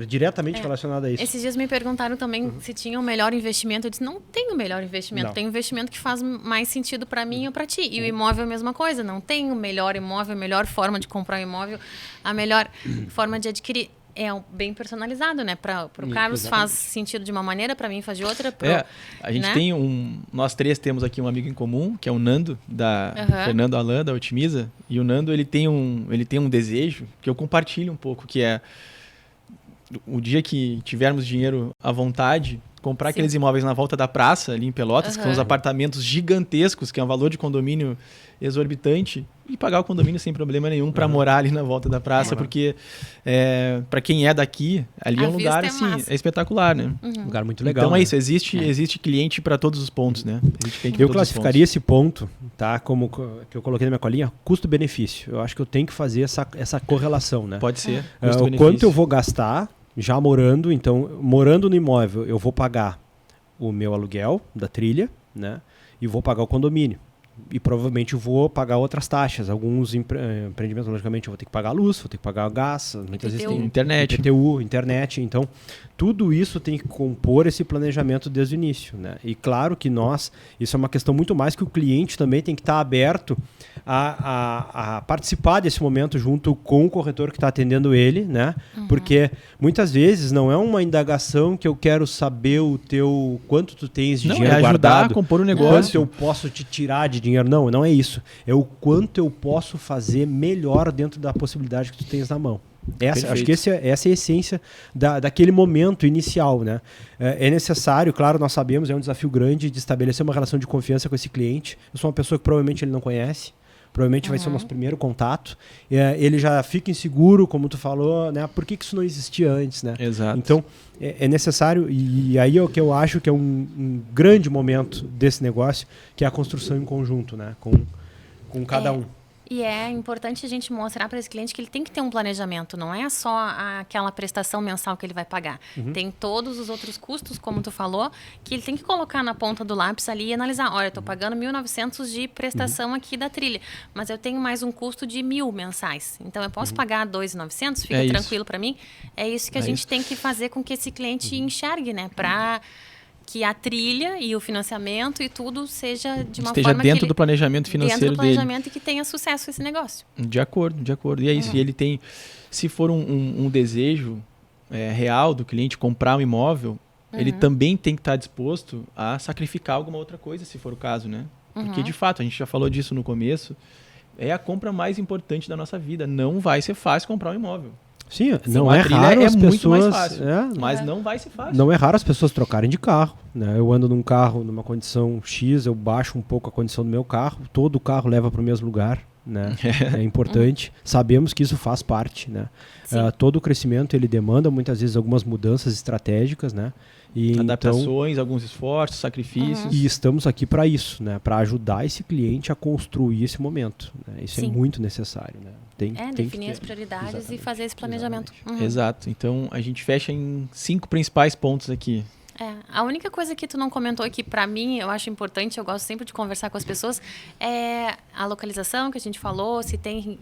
diretamente relacionada a isso. Esses dias me perguntaram também se tinha o melhor investimento. Eu disse, não tem o melhor investimento. Não. Tem um investimento que faz mais sentido para mim ou para ti. E o imóvel é a mesma coisa. Não tem o melhor imóvel, a melhor forma de comprar um imóvel, a melhor forma de adquirir. É bem personalizado, né? Para o Carlos faz sentido de uma maneira, para mim faz de outra. A gente tem nós 3 temos aqui um amigo em comum, que é o Nando, da Fernando Alan, da Otimiza. E o Nando, ele tem um desejo que eu compartilho um pouco, que é o dia que tivermos dinheiro à vontade, comprar aqueles imóveis na volta da praça, ali em Pelotas, que são os apartamentos gigantescos, que é um valor de condomínio exorbitante, e pagar o condomínio sem problema nenhum para morar ali na volta da praça, porque para quem é daqui, ali é um lugar assim, é espetacular, né? Um lugar muito legal. Então né? É isso, existe cliente para todos os pontos, né? Eu classificaria esse ponto, tá, como que eu coloquei na minha colinha, custo-benefício. Eu acho que eu tenho que fazer essa correlação, né? Pode ser. O quanto eu vou gastar já morando, então, morando no imóvel, eu vou pagar o meu aluguel da trilha, né? E vou pagar o condomínio. e provavelmente eu vou pagar outras taxas. Alguns empreendimentos, logicamente, eu vou ter que pagar luz, vou ter que pagar gás, muitas vezes tem internet. IPTU, internet. Então, tudo isso tem que compor esse planejamento desde o início, né? E claro que isso é uma questão muito mais que o cliente também tem que estar aberto a participar desse momento junto com o corretor que está atendendo ele, né? Porque muitas vezes não é uma indagação que eu quero saber quanto tu tens de dinheiro guardado, a compor o negócio. Quanto eu posso te tirar de dinheiro. Não é isso. É o quanto eu posso fazer melhor dentro da possibilidade que tu tens na mão. Acho que essa é a essência daquele momento inicial, né? É necessário, claro, nós sabemos, é um desafio grande de estabelecer uma relação de confiança com esse cliente. Eu sou uma pessoa que provavelmente ele não conhece, provavelmente vai ser o nosso primeiro contato. Ele já fica inseguro, como tu falou, né? Por que isso não existia antes, né? Exato. Então, é necessário, e aí é o que eu acho que é um grande momento desse negócio, que é a construção em conjunto, né? Com cada um. E é importante a gente mostrar para esse cliente que ele tem que ter um planejamento, não é só aquela prestação mensal que ele vai pagar. Tem todos os outros custos, como tu falou, que ele tem que colocar na ponta do lápis ali e analisar. Olha, eu estou pagando 1.900 de prestação aqui da trilha, mas eu tenho mais um custo de 1.000 mensais. Então, eu posso pagar 2.900? Fica tranquilo para mim? É isso que a gente tem que fazer com que esse cliente enxergue, né? Para que a trilha e o financiamento e tudo seja de uma esteja forma dentro que do planejamento financeiro dentro do planejamento dele. E que tenha sucesso esse negócio. De acordo. E é isso. E ele tem, se for um desejo real do cliente comprar um imóvel, ele também tem que estar disposto a sacrificar alguma outra coisa, se for o caso, né? Porque, de fato, a gente já falou disso no começo, é a compra mais importante da nossa vida. Não vai ser fácil comprar um imóvel. Sim, não é raro as pessoas... muito mais fácil, mas não vai ser fácil. Não é raro as pessoas trocarem de carro, né? Eu ando num carro numa condição X, eu baixo um pouco a condição do meu carro, todo o carro leva para o mesmo lugar, né? É importante. Sabemos que isso faz parte, né? Todo o crescimento ele demanda muitas vezes algumas mudanças estratégicas, né? E adaptações, então, alguns esforços, sacrifícios. E estamos aqui para isso, né? Para ajudar esse cliente a construir esse momento, né? Isso é muito necessário, né? Tem definir as prioridades e fazer esse planejamento. Exato. Então, a gente fecha em 5 principais pontos aqui. A única coisa que tu não comentou aqui, para mim, eu acho importante, eu gosto sempre de conversar com as pessoas, é a localização que a gente falou, se tem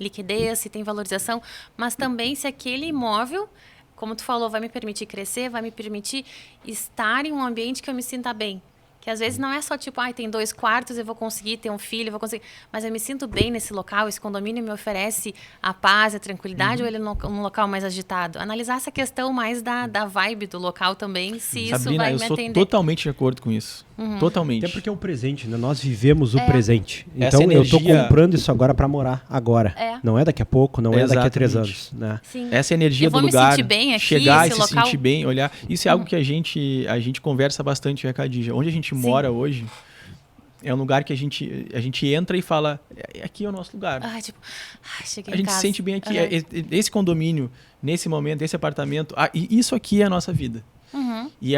liquidez, se tem valorização, mas também se aquele imóvel, como tu falou, vai me permitir crescer, vai me permitir estar em um ambiente que eu me sinta bem. Que às vezes não é só tipo, tem 2 quartos, eu vou conseguir ter um filho, eu vou conseguir... Mas eu me sinto bem nesse local, esse condomínio me oferece a paz, a tranquilidade, ou ele é num local mais agitado? Analisar essa questão mais da vibe do local também, se Sabrina, isso vai me atender. eu sou totalmente de acordo com isso. Totalmente. Até porque é o presente, né? Nós vivemos o presente. Então eu estou comprando isso agora para morar agora. Não é daqui a pouco, não é daqui a 3 anos. Né? Sim. Essa energia do lugar, sentir bem aqui, chegar e se local... sentir bem, olhar. Isso é algo que a gente conversa bastante, né, Khadija? Onde a gente mora hoje é um lugar que a gente entra e fala, aqui é o nosso lugar. Cheguei a gente se sente bem aqui. Esse condomínio, nesse momento, esse apartamento, isso aqui é a nossa vida. E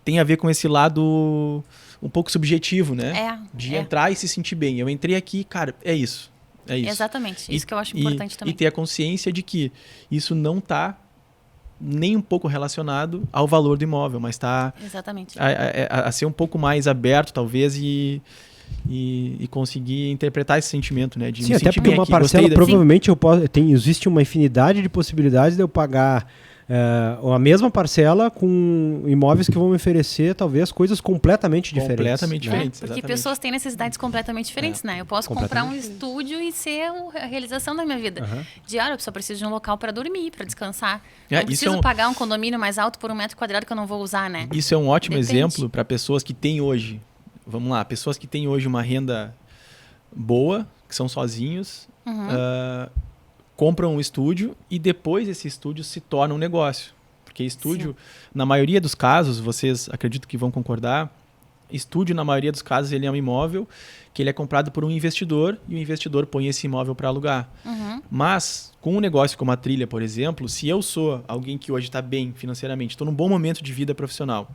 tem a ver com esse lado um pouco subjetivo, né? De entrar e se sentir bem. Eu entrei aqui, cara, é isso. É isso. Exatamente. Isso que eu acho importante também. E ter a consciência de que isso não está nem um pouco relacionado ao valor do imóvel, mas está a ser um pouco mais aberto, talvez, e conseguir interpretar esse sentimento, né? De Sim, até porque uma parcela, provavelmente, existe uma infinidade de possibilidades de eu pagar a mesma parcela com imóveis que vão me oferecer, talvez, coisas completamente diferentes. Completamente diferentes, porque pessoas têm necessidades completamente diferentes, né? Eu posso comprar um estúdio e ser a realização da minha vida. Diário, eu só preciso de um local para dormir, para descansar. Não preciso pagar um condomínio mais alto por 1 metro quadrado que eu não vou usar, né? Isso é um ótimo exemplo para pessoas que têm hoje, pessoas que têm hoje uma renda boa, que são sozinhos, compram um estúdio e depois esse estúdio se torna um negócio. Porque estúdio, na maioria dos casos, vocês acredito que vão concordar, estúdio, na maioria dos casos, ele é um imóvel que ele é comprado por um investidor e o investidor põe esse imóvel para alugar. Mas, com um negócio como a trilha, por exemplo, se eu sou alguém que hoje está bem financeiramente, estou num bom momento de vida profissional,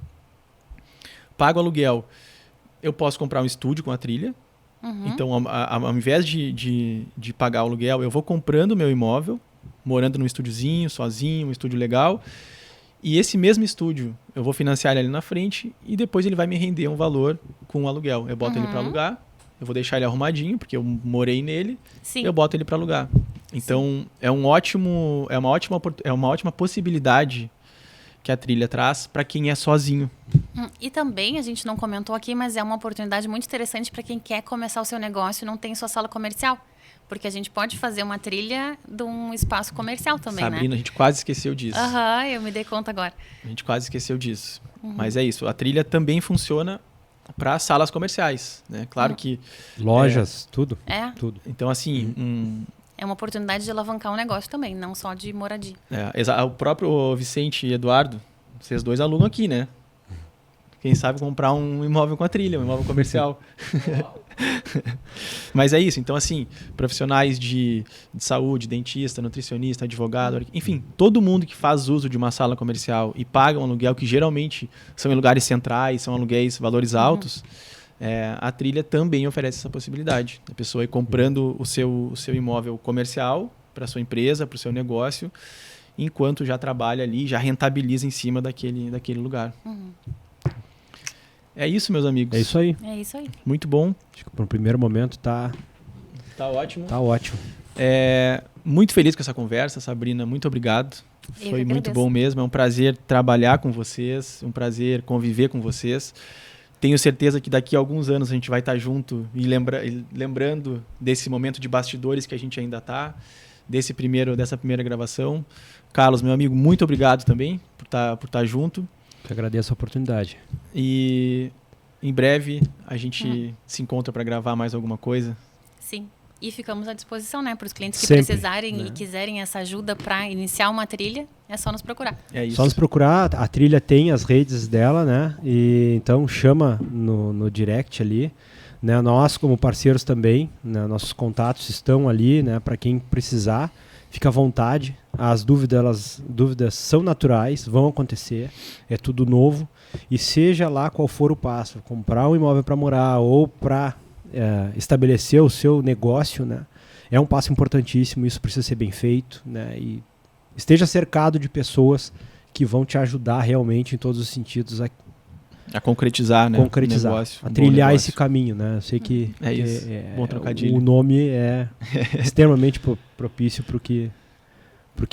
pago aluguel, eu posso comprar um estúdio com a trilha. Então, ao invés de pagar o aluguel, eu vou comprando o meu imóvel, morando num estúdiozinho, sozinho, um estúdio legal, E esse mesmo estúdio, eu vou financiar ele ali na frente e depois ele vai me render um valor com o aluguel. Eu boto ele para alugar, eu vou deixar ele arrumadinho, porque eu morei nele, eu boto ele para alugar. Então, é uma ótima possibilidade que a trilha traz para quem é sozinho. E também, a gente não comentou aqui, mas é uma oportunidade muito interessante para quem quer começar o seu negócio e não tem sua sala comercial. Porque a gente pode fazer uma trilha de um espaço comercial também, Sabrina, a gente quase esqueceu disso. Eu me dei conta agora. A gente quase esqueceu disso. Mas é isso, a trilha também funciona para salas comerciais, né? Claro que... Lojas, tudo. Tudo. Então, assim... É uma oportunidade de alavancar um negócio também, não só de moradia. O próprio Vicente e Eduardo, vocês dois alunam aqui, né? Quem sabe comprar um imóvel com a trilha, um imóvel comercial. Mas é isso. Então, assim, profissionais de saúde, dentista, nutricionista, advogado, enfim, todo mundo que faz uso de uma sala comercial e paga um aluguel, que geralmente são em lugares centrais, são aluguéis valores altos, a trilha também oferece essa possibilidade. A pessoa ir comprando o seu imóvel comercial para sua empresa, para o seu negócio, enquanto já trabalha ali, já rentabiliza em cima daquele lugar. É isso, meus amigos. É isso aí. Muito bom. Acho que para o primeiro momento tá ótimo. Tá ótimo. Muito feliz com essa conversa, Sabrina. Muito obrigado. Foi muito bom mesmo. É um prazer trabalhar com vocês, um prazer conviver com vocês. Tenho certeza que daqui a alguns anos a gente vai estar junto e lembrando desse momento de bastidores que a gente ainda está, dessa primeira gravação. Carlos, meu amigo, muito obrigado também por estar junto. Eu agradeço a oportunidade. E em breve a gente se encontra para gravar mais alguma coisa. Sim. E ficamos à disposição, né? Para os clientes que sempre precisarem e quiserem essa ajuda para iniciar uma trilha, é só nos procurar. É isso. Só nos procurar. A trilha tem as redes dela, né? E então chama no direct ali. Né? Nós, como parceiros também, né? Nossos contatos estão ali, né? Para quem precisar. Fica à vontade, as dúvidas são naturais, vão acontecer, é tudo novo. E seja lá qual for o passo, comprar um imóvel para morar ou para estabelecer o seu negócio, né? É um passo importantíssimo, isso precisa ser bem feito, né? E esteja cercado de pessoas que vão te ajudar realmente em todos os sentidos a concretizar, né? Concretizar, negócio, a trilhar esse caminho, né? Eu sei que isso. Bom trocadilho. O nome é extremamente propício para o que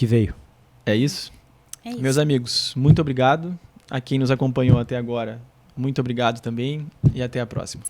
veio. É isso? Meus amigos, muito obrigado. A quem nos acompanhou até agora, muito obrigado também e até a próxima.